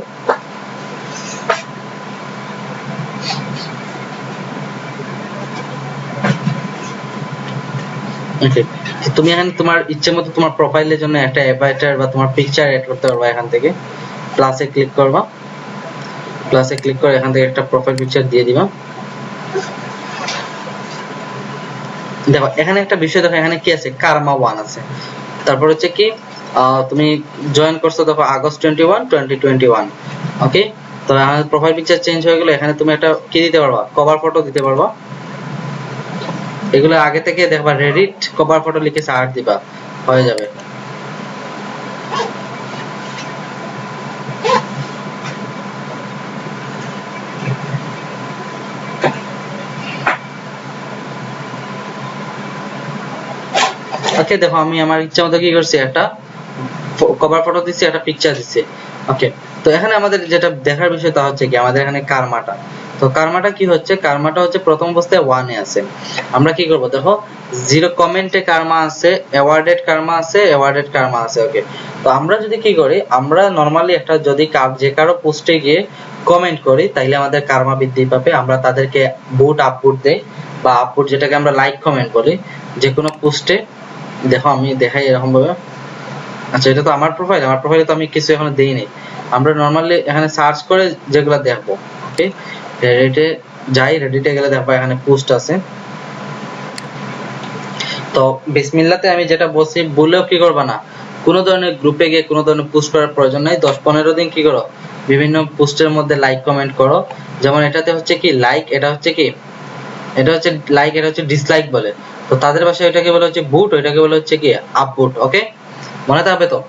ওকে, তুমি এখানে তোমার ইচ্ছে মতো তোমার প্রোফাইলের জন্য একটা অ্যাভাটার বা তোমার পিকচার এড করতে পারবা। এখান থেকে প্লাসে ক্লিক করবা, প্লাসে ক্লিক করে এখান থেকে একটা প্রোফাইল পিকচার দিয়ে দিবা। দেখো এখানে একটা বিষয়, দেখো এখানে কি আছে, কারমা 1 আছে। তারপর হচ্ছে কি তুমি জয়েন করছো দেখো আগস্ট 21 2021। ওকে, তো আমাদের প্রোফাইল পিকচার চেঞ্জ হয়ে গেল। এখানে তুমি একটা কি দিতে পারবা, কভার ফটো দিতে পারবা। এগুলো আগে থেকে দেখবা রেডিট কভার ফটো লিখে সার্চ দিবা, হয়ে যাবে। ওকে, দেখো আমি আমার ইচ্ছা মতো কি করছি, একটা কভার ফটো দিচ্ছি, একটা পিকচার দিচ্ছি। ওকে, তো এখানে আমাদের যেটা দেখার বিষয় তা হচ্ছে কি আমাদের এখানে কারমাটা। তো কারমাটা কি হচ্ছে, কারমাটা হচ্ছে প্রথম অবস্থায় 1 এ আছে। আমরা কি করব, দেখো 0 কমেন্টে কারমা আছে, অ্যাওয়ার্ডেড কারমা আছে, অ্যাওয়ার্ডেড কারমা আছে। ওকে, তো আমরা যদি কি করি, আমরা নরমালি একটা যদি যে কারো পোস্টে গিয়ে কমেন্ট করি তাইলে আমাদের কারমা বৃদ্ধি পাবে। আমরা তাদেরকে বুট আপবুট দেই, বা আপবুট যেটাকে আমরা লাইক কমেন্ট বলি যে কোনো পোস্টে। দেখো আমি দেখাই এরকম ভাবে। আচ্ছা, এটা তো আমার প্রোফাইল, আমার প্রোফাইলে তো আমি কিছু এখনো দেইনি। আমরা নরমালি এখানে সার্চ করে যেগুলো দেখবো। ওকে, রেডিটে যাই, রেডিটে গেলে দেখবো এখানে পোস্ট আছে। তো বিসমিল্লাহতে আমি যেটা বলছি বললেও কি করবা না, কোনো ধরনের গ্রুপে গিয়ে কোনো ধরনের পোস্ট করার প্রয়োজন নাই। 10-15 দিন কি করো, বিভিন্ন পোস্টের মধ্যে লাইক কমেন্ট করো। যেমন এটাতে হচ্ছে কি লাইক, এটা হচ্ছে কি, এটা হচ্ছে লাইক, এটা হচ্ছে ডিসলাইক বলে। তো তাদের ভাষায় এটাকে বলে হচ্ছে বুট, ওইটাকে বলে হচ্ছে কি আপবুট। ওকে, মনে থাকবে তো।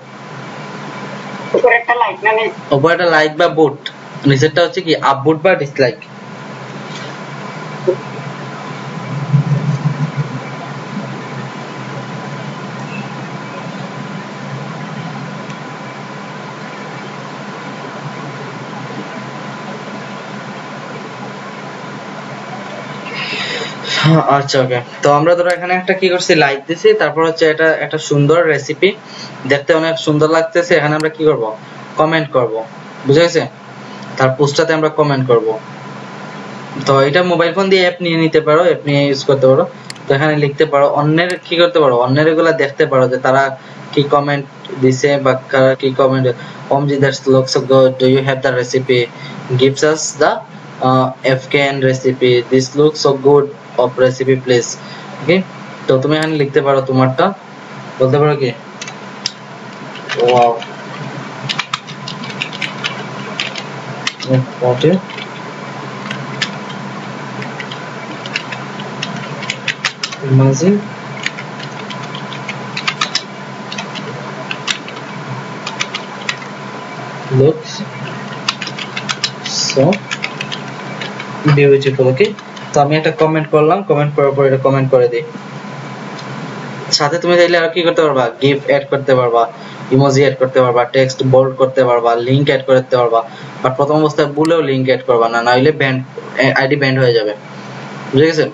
উপরে একটা লাইক না নেই, উপরে একটা লাইক বা বুট, নিচেরটা হচ্ছে কি আপবুট বা ডিসলাইক। আচ্ছা, ওকে, তো আমরা ধরো এখানে একটা কি করছি, লাইক দিছি। তারপর হচ্ছে এটা একটা সুন্দর রেসিপি, দেখতে অনেক সুন্দর লাগতেছে। এখানে আমরা কি করব, কমেন্ট করব, বুঝা গেছে। তার পোস্টটাতে আমরা কমেন্ট করব। তো এটা মোবাইল ফোন দিয়ে অ্যাপ নিয়ে নিতে পারো, অ্যাপ নিয়ে ইউজ করতে পারো। তো এখানে লিখতে পারো, অন্যের কি করতে পারো, অন্যের এগুলা দেখতে পারো যে তারা কি কমেন্ট দিছে বা কারা কি comment. Omji, that looks so good. Do you have the recipe? Gives us the Afghan recipe. This looks so good of recipe, please. Okay, তো তুমি এখানে লিখতে পারো তোমারটা, বলতে পারো কি wow what amazing looks so beautiful. Okay, তো আমি একটা কমেন্ট করলাম, কমেন্ট করার পর এটা কমেন্ট করে দিই। সাথে তুমি চাইলে আর কি করতে পারবা, গিফট অ্যাড করতে পারবা, ইমোজি অ্যাড করতে পারবা, টেক্সট বোল্ড করতে পারবা, লিংক অ্যাড করতে পারবা। বাট প্রথম অবস্থায় ভুলেও লিংক অ্যাড করবা না, নাইলে ব্যান্ড, আইডি ব্যান্ড হয়ে যাবে। বুঝে গেছেন?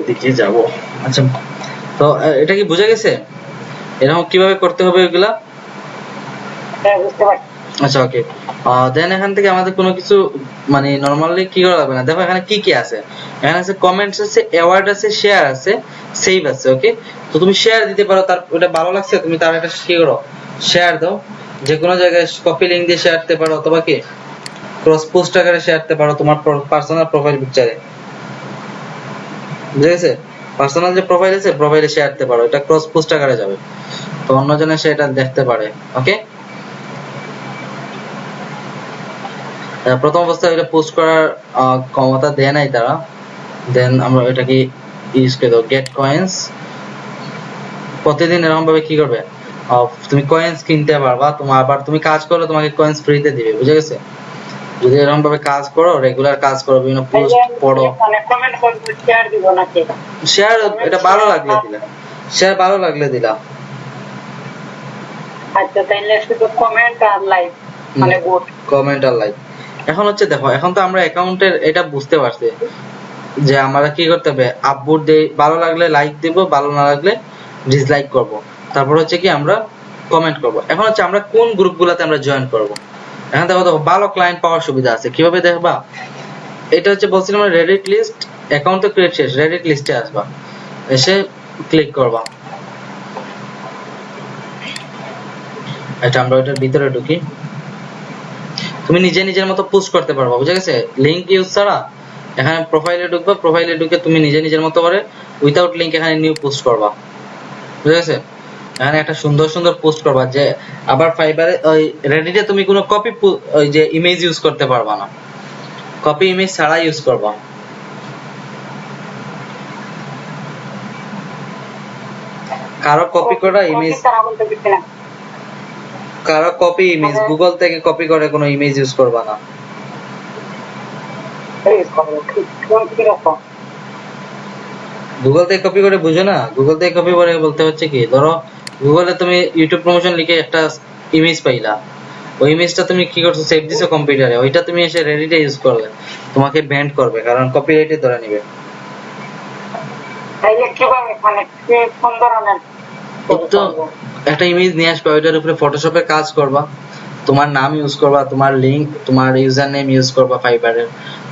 এদিকে যাব। আচ্ছা, তো এটা কি বুঝা গেছে এরকম কিভাবে করতে হবে এগুলা? হ্যাঁ বুঝতে পারছি। আচ্ছা, ওকে, দেন এখান থেকে আমাদের কোনো কিছু মানে নরমালি কি করা লাগবে না। দেখো এখানে কি কি আছে, এখানে আছে কমেন্টস আছে, অ্যাওয়ার্ড আছে, শেয়ার আছে, সেভ আছে। ওকে, তো তুমি শেয়ার দিতে পারো, তার ওটা ভালো লাগছে তুমি তার একটা কি করো, শেয়ার দাও। যে কোনো জায়গায় কপি লিংক দিয়ে শেয়ার দিতে পারো, অথবা কি ক্রস পোস্ট আকারে শেয়ার দিতে পারো তোমার পার্সোনাল প্রোফাইল পিকচারে। বুঝে গেছে? পার্সোনাল যে প্রোফাইল আছে প্রোফাইলে শেয়ার দিতে পারো, এটা ক্রস পোস্ট আকারে যাবে, তো অন্যজনে সেটা দেখতে পারে। ওকে, প্রথম অবস্থায় এটা পোস্ট করার ক্ষমতা দেয় নাই তারা। দেন আমরা এটাকে ইউজ করে দেবো গেট কয়েন্স। প্রতিদিন এরকম ভাবে কি করবে, তুমি কয়েন্স কিনতে পারবা, তোমার আবার তুমি কাজ করো তোমাকে কয়েন্স ফ্রিতে দিবে, বুঝে গেছে? যদি এরকম ভাবে কাজ করো, রেগুলার কাজ করো, বিভিন্ন পোস্ট পড়ো, মানে কমেন্ট করবো, শেয়ার দিব নাকি? শেয়ার, এটা ভালো লাগলে দিলা, শেয়ার ভালো লাগলে দিলা। আচ্ছা, তাইলে শুধু কমেন্ট আর লাইক, মানে গুড। কমেন্ট আর লাইক। এখন হচ্ছে দেখো, এখন তো আমরা অ্যাকাউন্টের এটা বুঝতে পারছি যে আমরা কি করতে হবে, আপলোড দেই, ভালো লাগলে লাইক দিব, ভালো না লাগলে ডিসলাইক করব, তারপর হচ্ছে কি আমরা কমেন্ট করব। এখন হচ্ছে আমরা কোন গ্রুপগুলোতে আমরা জয়েন করব। এখন দেখো ভালো ক্লায়েন্ট পাওয়ার সুবিধা আছে, কিভাবে দেখবা? এটা হচ্ছে বলছিলাম রেডিট লিস্ট, অ্যাকাউন্ট তো ক্রিয়েট শেষ, রেডিট লিস্টে আসবা, এসে ক্লিক করবা। এটা আমরা ওটার ভিতরে ঢুকি, তুমি নিজে নিজের মতো পোস্ট করতে পারবা, বুঝে গেছে? লিংক ইউজ ছাড়া এখানে প্রোফাইলে ঢুকবা, প্রোফাইলে ঢুকে তুমি নিজে নিজের মতো করে উইদাউট লিংক এখানে নিউ পোস্ট করবা, বুঝে গেছে? এখানে একটা সুন্দর সুন্দর পোস্ট করবা, যে আবার ফাইবারে ওই রেডিটে তুমি কোনো কপি ওই যে ইমেজ ইউজ করতে পারবা না, কপি ইমেজ ছাড়া ইউজ করবা। কারো কপি করা ইমেজ, কারো কপি ইমেজ গুগল থেকে কপি করে কোনো ইমেজ ইউজ করবা না। গুগল থেকে কপি করে বুঝো না? গুগল থেকে কপি করে বলতে হচ্ছে কি, ধরো গুগলে তুমি ইউটিউব প্রমোশন লিখে একটা ইমেজ পাইলা, ওই ইমেজটা তুমি কি করছো, সেভ দিছো কম্পিউটারে, ওইটা তুমি এসে রেডিটে ইউজ করলে তোমাকে ব্যান্ড করবে, কারণ কপিরাইটে ধরে নিবে। তো একটা ইমেজ নিয়ে আসবে, ওইটার উপরে ফটোশপে কাজ করবা, তোমার নাম ইউজ করবা, তোমার লিংক, তোমার ইউজার নেম ইউজ করবা ফাইবারের,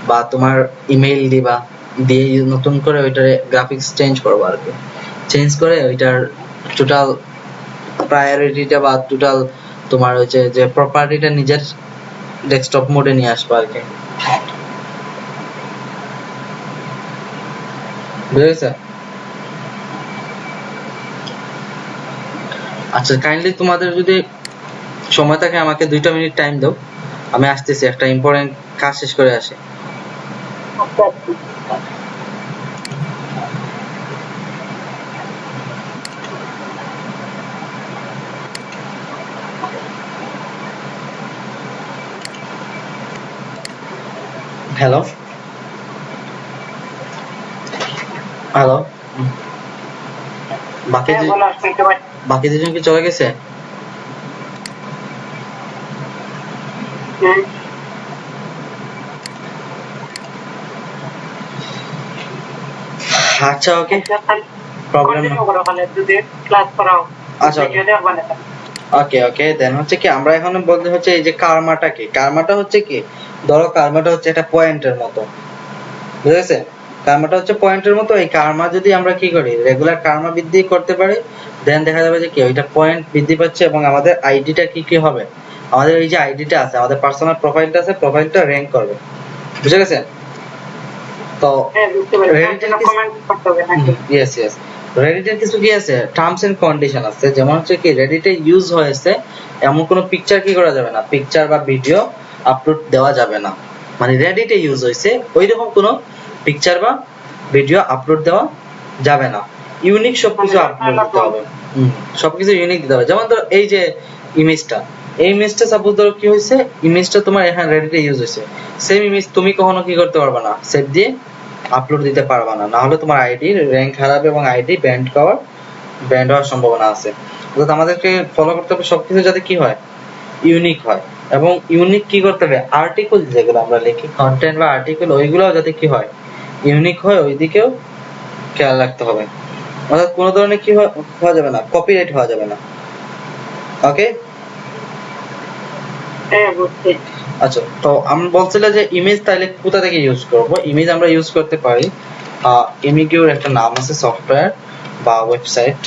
বা তোমার ইমেইল দিবা, দিয়ে নতুন করে ওইটার গ্রাফিক্স চেঞ্জ করবা আর কি, চেঞ্জ করে ওইটার টোটাল প্রায়োরিটিটা বা টোটাল তোমার হচ্ছে যে প্রপার্টিটা নিজের ডেস্কটপ মোডে নিয়ে আসবা আর কি, বুঝেছ? আচ্ছা, কাইন্ডলি তোমাদের যদি সময় থাকে আমাকে 2টা মিনিট টাইম দাও, আমি আসতেছি, একটা ইম্পর্টেন্ট কাজ শেষ করে আসি। হ্যালো হ্যালো, বাকি দুজন কি চলে গেছে? আচ্ছা, ওকে, প্রবলেম না। আচ্ছা, ওকে ওকে, দেন হচ্ছে কি আমরা এখন বলতে হচ্ছে এই যে কার্মাটা কি, কার্মাটা হচ্ছে কি, ধরো কার্মাটা হচ্ছে একটা পয়েন্টের মতো, বুঝেছে? কার্মাটা হচ্ছে পয়েন্টের মতো, এই কার্মা যদি আমরা কি করি, রেগুলার কার্মা বৃদ্ধি করতে পারি, দেন দেখা যাবে যে কি ওইটা পয়েন্ট বৃদ্ধি পাচ্ছে, এবং আমাদের আইডিটা কি হবে, আমাদের এই যে আইডিটা আছে, আমাদের পার্সোনাল প্রোফাইলটা আছে, প্রোফাইলটা র‍্যাঙ্ক করবে, বুঝে গেছে? তো ইয়েস ইয়েস, রেডিটের কিছু কি আছে, টার্মস এন্ড কন্ডিশন আছে, যেমন হচ্ছে কি রেডিটে ইউজ হয়েছে এমন কোনো পিকচার কি করা যাবে না, পিকচার বা ভিডিও আপলোড দেওয়া যাবে না, মানে রেডিটে ইউজ হয়েছে ওই রকম কোনো পিকচার বা ভিডিও আপলোড দেওয়া যাবে না, ইউনিক সবকিছু আপলোড দিতে হবে, সবকিছু ইউনিক দিতে হবে। যেমন ধরো এই যে ইমেজটা, এই ইমেজটা সাপোজ ধরো কি হয়েছে, ইমেজটা তোমার এখানে রেডিটে ইউজ হয়েছে, সেম ইমেজ তুমি কখনো কি করতে পারবে না, সেভ দিয়ে আপলোড দিতে পারবা না, না হলে তোমার আইডি র‍্যাঙ্ক হারাবে এবং আইডি ব্যান্ড হওয়ার সম্ভাবনা আছে। অর্থাৎ আমাদেরকে ফলো করতে হবে সবকিছু যাতে কি হয়, ইউনিক হয়, এবং ইউনিক কি করতে হবে, আর্টিকেল যেগুলো আমরা লিখি, কন্টেন্ট বা আর্টিকেল, ওইগুলোও যাতে কি হয়, ইউনিক হয়, ওই দিকেও খেয়াল রাখতে হবে। অর্থাৎ কোনো ধরনের কি হওয়া যাবে না, কপিরাইট হওয়া যাবে না। ওকে, আচ্ছা, তো আমি বলছিলাম যে ইমেজ তাইলে কোথা থেকে ইউজ করব, ইমেজ আমরা ইউজ করতে পারি ইমিগিউর একটা নাম আছে, সফটওয়্যার বা ওয়েবসাইট,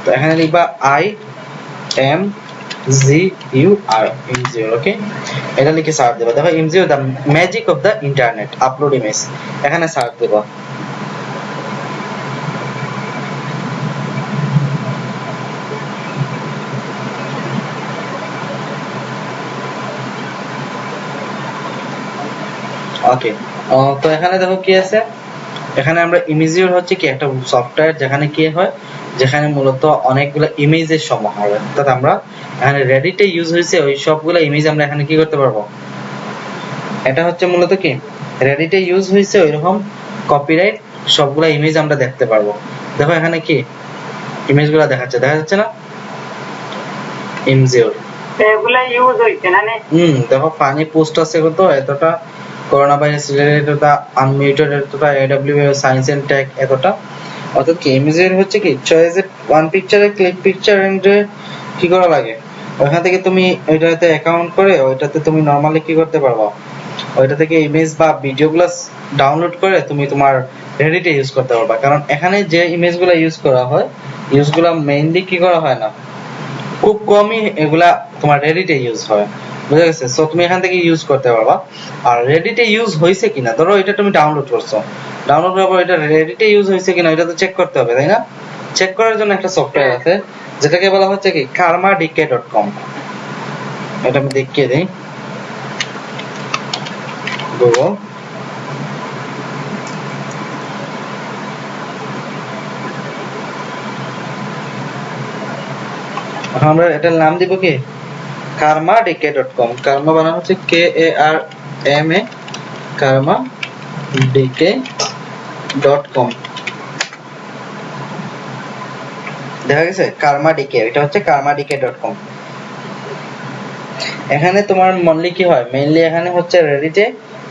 তো এখানে লিখবা IMZUR, ইমজিউর, ওকে, এটা লিখে সার্চ দেবা, দেখো Imgur the magic of the internet upload image, এখানে সার্চ দেবা। ওকে, তো এখানে দেখো কি আছে, এখানে আমরা ইমেজিওর হচ্ছে কি একটা সফটওয়্যার যেখানে কি হয়, যেখানে মূলত অনেকগুলো ইমেজের সমাহার হয়, অর্থাৎ আমরা এখানে রেডিটে ইউজ হয়েছে ওই সবগুলো ইমেজ আমরা এখানে কি করতে পারবো, এটা হচ্ছে মূলত কি রেডিটে ইউজ হয়েছে ওইরকম কপিরাইট সবগুলা ইমেজ আমরা দেখতে পারবো। দেখো এখানে কি ইমেজগুলো দেখাচ্ছে, দেখা যাচ্ছে না ইমজিওর, এগুলা ইউজ হইছে না দেখো ফানি পোস্ট আছে কত, এতটা করোনা ভাইরাস রিলেটেড, এতটা আনমিউটেড, এতটা এডব্লিউ সায়েন্স এন্ড টেক, এতটা। অর্থাৎ কি ইমেজের হচ্ছে কি চয়েস ওয়ান পিকচারে ক্লিক পিকচার এন্ড কি করা লাগে, ওখান থেকে তুমি ওইটাতে অ্যাকাউন্ট করে ওইটাতে তুমি নরমালি কি করতে পারবা, ওইটা থেকে ইমেজ বা ভিডিওগুলো ডাউনলোড করে তুমি তোমার রেডিটে ইউজ করতে পারবা। কারণ এখানে যে ইমেজগুলো ইউজ করা হয়, ইউজগুলো মেইনলি কি করা হয় না, খুব কমই এগুলা তোমার রেডিটে ইউজ হয়, বুঝা গেছে? সো তুমি এখান থেকে ইউজ করতে পারবা। আর রেডিটে ইউজ হয়েছে কিনা, ধরো এটা তুমি ডাউনলোড করছো, ডাউনলোড করার পর এটা রেডিটে ইউজ হয়েছে কিনা এটা তো চেক করতে হবে, তাই না? চেক করার জন্য একটা সফটওয়্যার আছে যেটাকে বলা হচ্ছে কি karmadk.com। এটা আমি দেখিয়ে দেই, গুগল আমরা এটার নাম দিব কি karmadk.com। কার্মা বানানো হচ্ছে KARMA, karmadk.com। দেখা গেছে karmadk, এটা হচ্ছে karmadk.com। এখানে তোমার মনলি কি হয়, মেইনলি এখানে হচ্ছে রেডিটে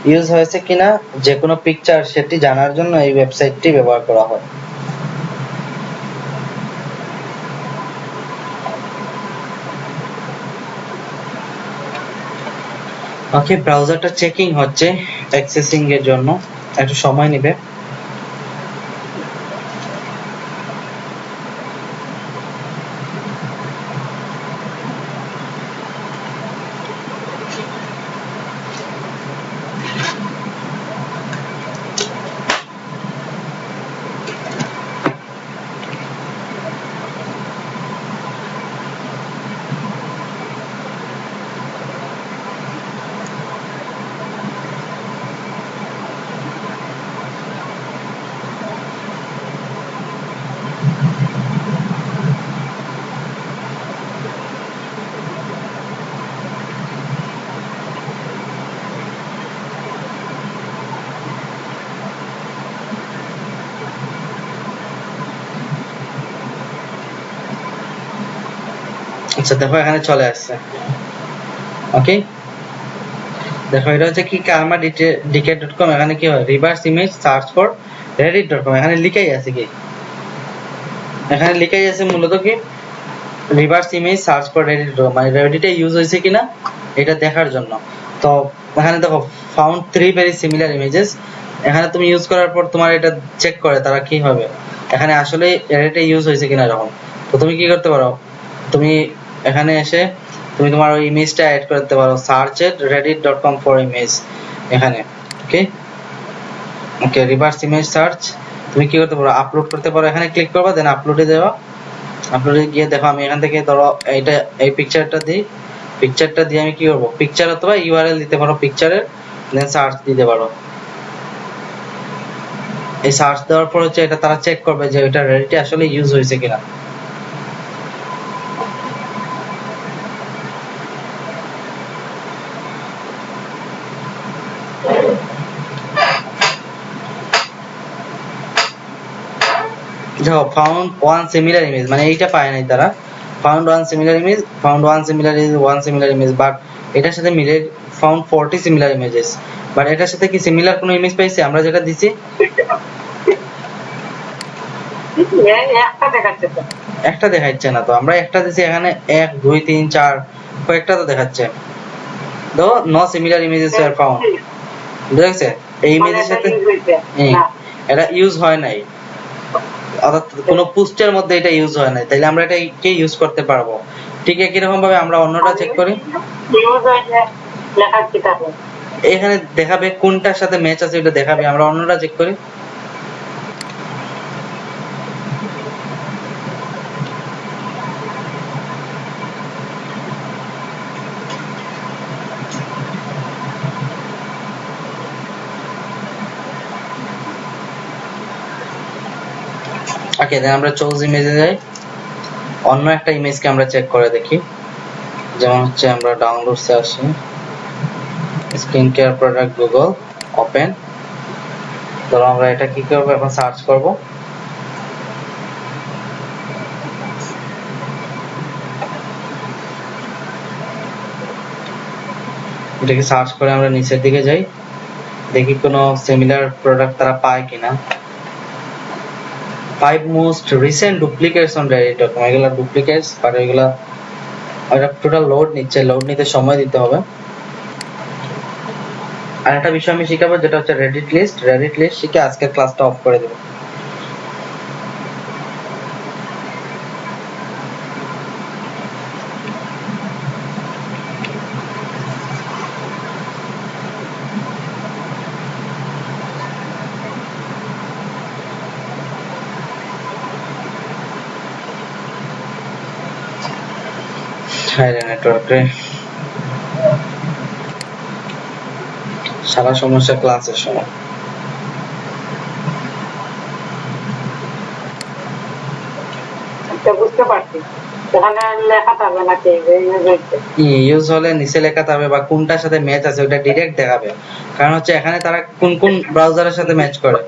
ইউজ হয়েছে কিনা যে কোনো পিকচার সেটি জানার জন্য এই ওয়েবসাইটটি ব্যবহার করা হয়। ওকে, ব্রাউজারটা চেকিং হচ্ছে অ্যাক্সেসিং এর জন্য, একটু সময় নেবে। আচ্ছা দেখো এখানে চলে আসছে। ওকে, দেখো এটা হচ্ছে কি karmadk.com। এখানে কি হয়, reverse image search for reddit.com। এখানে লিখাই আছে কি, এখানে লিখাই আছে মূলত কি reverse image search for reddit.com, মানে রেডিটে ইউজ হয়েছে কিনা এটা দেখার জন্য। তো এখানে দেখো ফাউন্ড 3 ভেরি সিমিলার ইমেজেস। এখানে তুমি ইউজ করার পর তোমার এটা চেক করে তারা কি হবে, এখানে আসলে রেডিটে ইউজ হয়েছে কিনা এরকম। তো তুমি কি করতে পারো, তুমি এখানে এসে তুমি তোমার ওই ইমেজটা অ্যাড করতে পারো, search at reddit.com for image এখানে। ওকে ওকে, রিভার্স ইমেজ সার্চ তুমি কি করতে পারো, আপলোড করতে পারো, এখানে ক্লিক করবা, দেন আপলোডে যাবা। আপলোডে গিয়ে দেখো আমি এখান থেকে ধরো এইটা এই পিকচারটা দিই, পিকচারটা দিয়ে আমি কি করব, পিকচার অথবা ইউআরএল দিতে পারো পিকচারের, দেন সার্চ দিতে পারো। এই সার্চ দেওয়ার পর হচ্ছে এটা তারা চেক করবে যে এটা রেডিটে আসলে ইউজ হয়েছে কিনা। দেখো ফাউন্ড ওয়ান সিমিলার ইমেজ, মানে এইটা পায় নাই তারা, found one similar image, found one similar image, but এটার সাথে মিলে ফাউন্ড 40 সিমিলার ইমেজেস। বাট এটার সাথে কি সিমিলার কোনো ইমেজ পাইছে আমরা যেটা দিছি? একটা দেখাচ্ছে না তো, আমরা একটা দিছি এখানে 1 2 3 4 কয়েকটা তো দেখাচ্ছে। দেখো no similar images are found, বুঝা গেছে? এই ইমেজের সাথে এটা ইউজ হয় নাই, অর্থাৎ কোনো পোস্টের মধ্যে এটা ইউজ হয় নাই, তাইলে আমরা এটা কে ইউজ করতে পারবো। ঠিক একই রকম ভাবে আমরা অন্যটা চেক করি, এখানে দেখাবে কোনটার সাথে ম্যাচ আছে এটা দেখাবে, আমরা অন্যটা চেক করি। ওকে, দেন আমরা চুজ ইমেজে যাই। অন্য একটা ইমেজকে আমরা চেক করে দেখি, যেমন হচ্ছে আমরা ডাউনলোডসে আসি, skin care product Google open. ধরো আমরা এটা কি করবো, এখন সার্চ করব। এটাকে সার্চ করে আমরা নিচের দিকে যাই, দেখি কোনো সিমিলার প্রোডাক্ট তারা পায় কিনা। 5 most recent duplicates on reddit.com, এগুলা ডুপ্লিকেটস, আর এগুলা এটা টোটাল লোড নিচ্ছে, লোড নিতে সময় দিতে হবে। আর একটা বিষয় আমি শিখাবো, যেটা হচ্ছে রেডিট লিস্ট শিখে আজকের ক্লাসটা অফ করে দেবো। নেটওয়ার্কে সারা সমস্যা ক্লাসের সময়। বুঝতে পারছি, এখানে লেখা থাকবে নাকি ইউজ হলে নিচে লেখা থাকবে, বা কোনটার সাথে ম্যাচ আছে ওটা ডিরেক্ট দেখাবে। কারণ হচ্ছে এখানে তারা কোন কোন ব্রাউজারের সাথে ম্যাচ করে,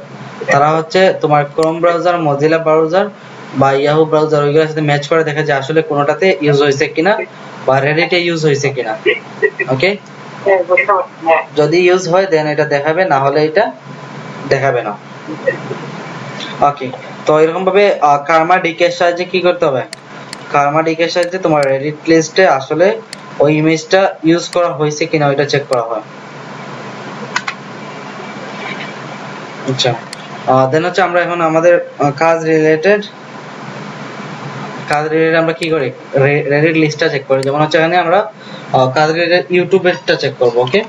তারা হচ্ছে তোমার ক্রোম ব্রাউজার, মজিলা ব্রাউজার বা ইয়াহু ব্রাউজার, ওইগুলোর সাথে ম্যাচ করে দেখে যে আসলে কোনোটাতে ইউজ হয়েছে কিনা বা রেডিটে ইউজ হয়েছে কিনা। ওকে, যদি ইউজ হয় দেন এটা দেখাবে, না হলে এটা দেখাবে না। ওকে, তো এরকম ভাবে কার্মা ডিকে এর সাহায্যে কি করতে হবে, কার্মা ডিকে এর সাহায্যে তোমার রেডিট লিস্টে আসলে ওই ইমেজটা ইউজ করা হয়েছে কিনা ওইটা চেক করা হয়। আচ্ছা, দেন হচ্ছে আমরা এখন আমাদের কাজ রিলেটেড আমরা কি করি, রেডিট লিস্টটা চেক করি। যেমন হচ্ছে এখানে আমরা কাজ রিলেটেড ইউটিউবেরটা চেক করব। ওকে,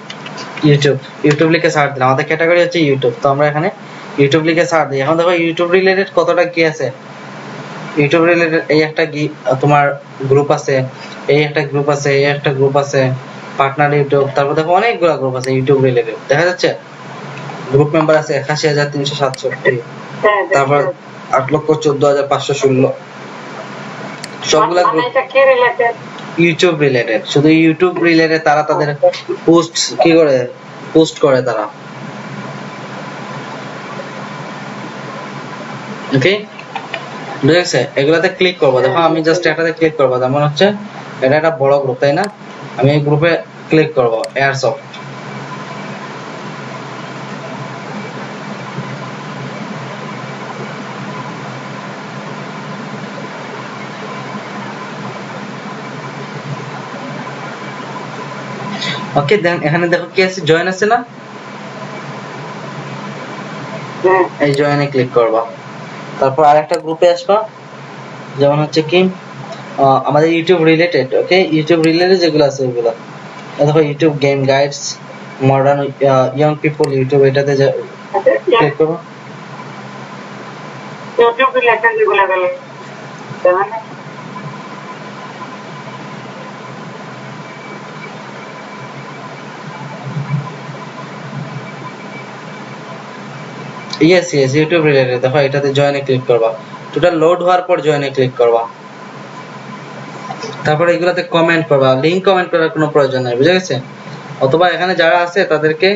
ইউটিউব লিখে সার্চ দিলাম, আমাদের ক্যাটাগরি হচ্ছে ইউটিউব, তো আমরা এখানে ইউটিউব লিখে সার্চ দিই। এখন দেখো ইউটিউব রিলেটেড কতটা কি আছে, ইউটিউব রিলেটেড এই একটা তোমার গ্রুপ আছে, এই একটা গ্রুপ আছে, এই একটা গ্রুপ আছে, পার্টনার ইউটিউব, তারপর দেখো অনেকগুলো গ্রুপ আছে ইউটিউব রিলেটেড, দেখা যাচ্ছে গ্রুপ মেম্বার আছে ৮১,৩৬৭, তারপর ৮,১৪,৫১৬, সবগুলা গ্রুপ ইউটিউব রিলেটেড। শুধু ইউটিউব রিলেটেড তারা তাদের পোস্ট কি করে, পোস্ট করে তারা। ওকে, বুঝেছে? এগুলাতে ক্লিক করবো, দেখো আমি জাস্ট এটাতে ক্লিক করবো, যেমন হচ্ছে এটা একটা বড় গ্রুপ, তাই না? আমি এই গ্রুপে ক্লিক করবো, এয়ারসফট। ওকে, দেন এখানে দেখো কি আছে, জয়েন আছে না, এই জয়েনে ক্লিক করবা। তারপর আরেকটা গ্রুপে আসবা, যেমন হচ্ছে কি আমাদের ইউটিউব রিলেটেড। ওকে, ইউটিউব রিলেটেড যেগুলো আছে ওগুলো দেখো, YouTube game guides, modern young people YouTube, এটাতে ক্লিক করবো। ইউটিউব রিলেটেড যেগুলো গেলে ইয়েস ইউটিউব রিলেটেড, দেখো এটাতে জয়েনে ক্লিক করবা, টোটাল লোড হওয়ার পর জয়েনে ক্লিক করবা। তারপর এগুলাতে কমেন্ট করবা, লিংক কমেন্ট করার কোনো প্রয়োজন নাই, বুঝে গেছে? অথবা এখানে যারা আছে তাদেরকে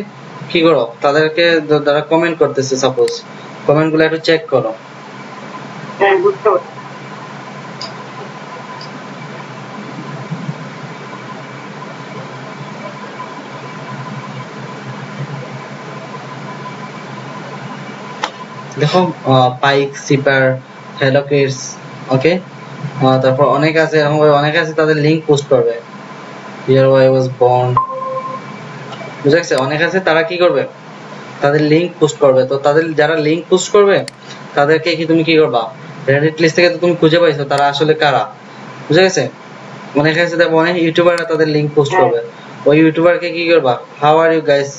কি করো, তাদেরকে যারা কমেন্ট করতেছে সাপোজ, কমেন্টগুলো একটু চেক করো। বুঝতে পারছি। দেখো পাইক, সিপার, হ্যালো কিডস, ওকে, তারপর অনেক আছে, এরকম অনেক আছে, তাদের লিংক পোস্ট করবে, হিয়ার আই ওয়াজ বর্ন, বুঝা গেছে? অনেক আছে, তারা কি করবে, তাদের লিংক পোস্ট করবে। তো তাদের যারা লিংক পোস্ট করবে তাদেরকে কি তুমি কি করবা, রেডিট লিস্ট থেকে তো তুমি খুঁজে পাইছো তারা আসলে কারা, বুঝা গেছে? অনেক আছে, দেখো অনেক ইউটিউবাররা তাদের লিংক পোস্ট করবে, ওই ইউটিউবারকে কি করবা, how are you guys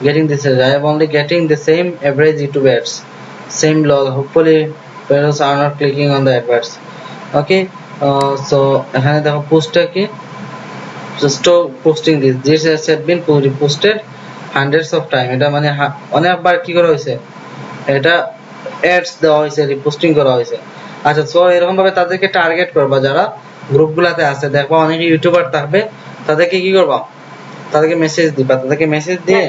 getting this, I am only getting the same average YouTube ads, same log, hopefully viewers are not clicking on the adverts. Okay, so এখানে দেখো পোস্টটা কি, just posting this has been reposted hundreds of time, এটা মানে অনেকবার কি করা হয়েছে, এটা অ্যাডস দেওয়া হয়েছে, রিপোস্টিং করা হয়েছে। আচ্ছা, তো এরকম ভাবে তাদেরকে টার্গেট করবা, যারা গ্রুপগুলোতে আছে, দেখবা অনেক ইউটিউবার থাকবে, তাদেরকে কি করবা, তাদেরকে মেসেজ দিবা, তাদেরকে মেসেজ দিয়ে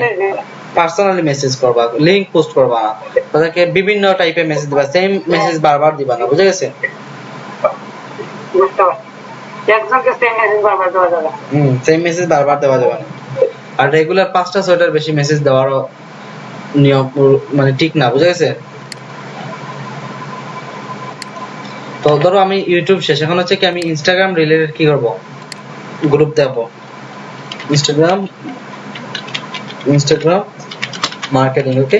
পার্সোনালি মেসেজ করবা, লিংক পোস্ট করবা না, তাদেরকে বিভিন্ন টাইপের মেসেজ দিবা, সেম মেসেজ বারবার দিবা না, বুঝে গেছে? বুঝতে পারছি। একজনকে সেম মেসেজ বারবার দেওয়া যাবে না। সেম মেসেজ বারবার দেওয়া যাবে না। আর রেগুলার 5টা 6টার বেশি মেসেজ দেওয়ারও নিয়ম মানে ঠিক না, বুঝে গেছে? তো ধরো আমি ইউটিউব শেষ, এখন হচ্ছে কি আমি ইনস্টাগ্রাম রিলেটেড কি করব, গ্রুপ দেব, ইনস্টাগ্রাম মার্কেটিং। ওকে,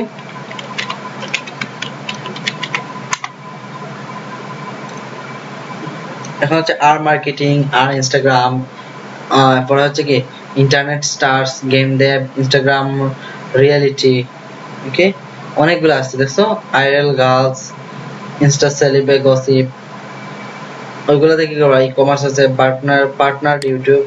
এখন হচ্ছে আর মার্কেটিং, আর ইনস্টাগ্রাম, পরে হচ্ছে কি ইন্টারনেট স্টার্স, গেম দেব, ইনস্টাগ্রাম রিয়েলিটি। ওকে, অনেকগুলো আসছে দেখছো, আইরাল গার্লস, ইনস্টা সেলিবে গসিপ, ওইগুলোতে কি করবা, ই কমার্স আছে, পার্টনার ইউটিউব।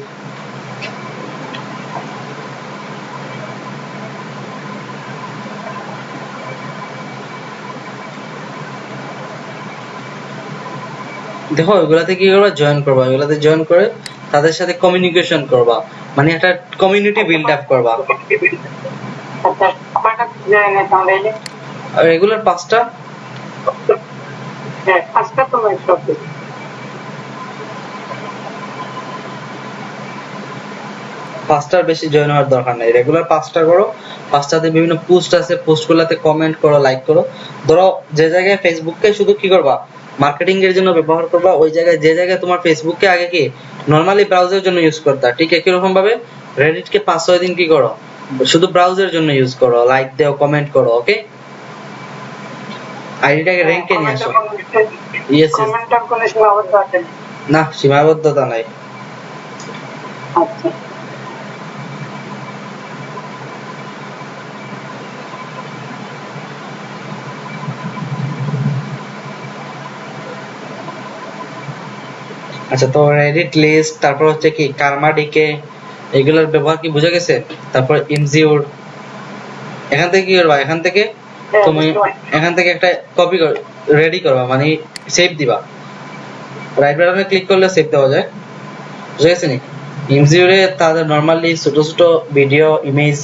দেখো ওইগুলাতে কি করবা, জয়েন করবা, ওইগুলাতে জয়েন করে তাদের সাথে কমিউনিকেশন করবা, মানে একটা কমিউনিটি বিল্ড আপ করবা। আচ্ছা, কয়টা জয়েন তাহলে? আর রেগুলার 5টা, হ্যাঁ, 5টা তো নয় সব। 5টার বেশি জয়েন হওয়ার দরকার নেই, রেগুলার 5টা করো, 5টাতে বিভিন্ন পোস্ট আছে, পোস্টগুলোতে কমেন্ট করো, লাইক করো। ধরো যে জায়গায় ফেসবুককে শুধু কি করবা, মার্কেটিং এর জন্য ব্যবহার করবা, ওই জায়গায় যে জায়গায় তোমার ফেসবুককে আগে কি নরমালি ব্রাউজারের জন্য ইউজ করতা, ঠিক একই রকম ভাবে রেডিটকে 5-6 দিন কি করো, শুধু ব্রাউজারের জন্য ইউজ করো, লাইক দাও, কমেন্ট করো। ওকে, আইডিটাকে র‍্যাঙ্কে নিয়ে আসো। ইয়েস, কমেন্টের কোনো সীমাবদ্ধতা আছে? না, সীমাবদ্ধতা নাই। আচ্ছা, আচ্ছা, তো রেডিট লিস্ট, তারপর হচ্ছে কি কার্মাডিকে, এগুলোর ব্যবহার কি বুঝে গেছে? তারপর ইনজিওর, এখান থেকে কি করবা, এখান থেকে তুমি এখান থেকে একটা কপি রেডি করবা, মানে সেভ দিবা, রাইট বাটনে ক্লিক করলে সেভ দেওয়া যায়, বুঝে গেছে নি? ইনজিওরে তাদের নরমালি ছোট ছোট ভিডিও, ইমেজ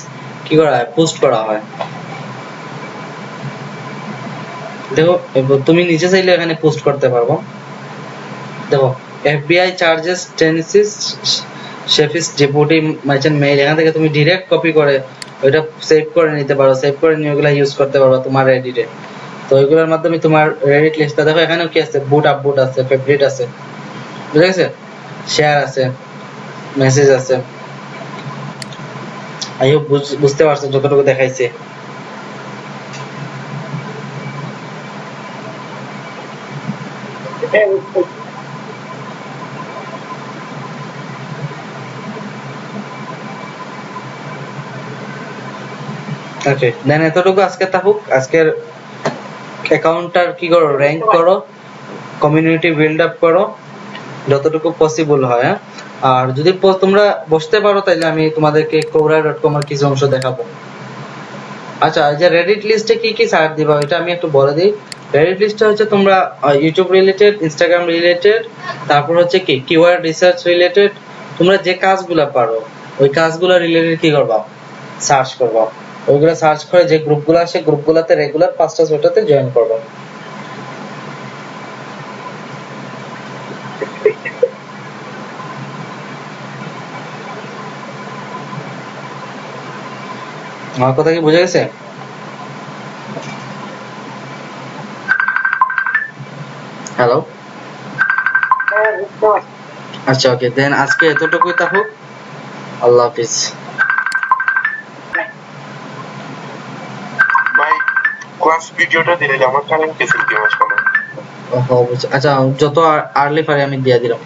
কি করা হয়, পোস্ট করা হয়। দেখো তুমি নিচে চাইলে এখানে পোস্ট করতে পারবো। দেখো FBI charges Tennessee's sheriff's deputy merchant mail, এখান থেকে তুমি ডাইরেক্ট কপি করে ওইটা সেভ করে নিতে পারো, সেভ করে নিয়ে ওগুলা ইউজ করতে পারো তোমার রেডিটে। তো ওইগুলোর মাধ্যমে তোমার রেডিট লিস্টটা দেখো, এখানেও কি আছে, বুট আপবুট আছে, ফেভারিট আছে, বুঝে গেছে, শেয়ার আছে, মেসেজ আছে। আই হোপ বুঝতে পারছো যতটুকু দেখাইছে। ওকে, দেন এতটুকু আজকে থাকুক। আজকের অ্যাকাউন্টটার কি করো, র‍্যাঙ্ক করো, কমিউনিটি বিল্ড আপ করো যতটুকু পসিবল হয়। হ্যাঁ, আর যদি তোমরা বসতে পারো তাহলে আমি তোমাদেরকে quora.com এর কিছু অংশ দেখাবো। আচ্ছা, এই যে রেডিট লিস্টে কি কি সার্চ দিবা এটা আমি একটু বলে দিই। রেডিট লিস্টে হচ্ছে তোমরা ইউটিউব রিলেটেড, ইনস্টাগ্রাম রিলেটেড, তারপর হচ্ছে কি কিওয়ার্ড রিসার্চ রিলেটেড, তোমরা যে কাজগুলো পারো ওই কাজগুলো রিলেটেড কি করবা, সার্চ করবা। ওইগুলো সার্চ করে যে গ্রুপগুলো আসে, গ্রুপগুলোতে রেগুলার 5টা 6টাতে জয়েন করবা। আমার কথা কি বুঝে গেছে? হ্যালো, হ্যাঁ, বুঝতে পারছি। আচ্ছা, ওকে, দেন আজকে এতটুকুই থাকুক। আল্লাহ হাফিজ। ভাই ক্লাস ভিডিওটা দিলে আমার চ্যানেল কে সিলকে মাশাআল্লাহ। আচ্ছা, যত আর্লি পারি আমি দিয়ে দিলাম।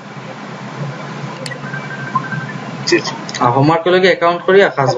জি জি। হোমওয়ার্ক লগে অ্যাকাউন্ট করি আর কাজ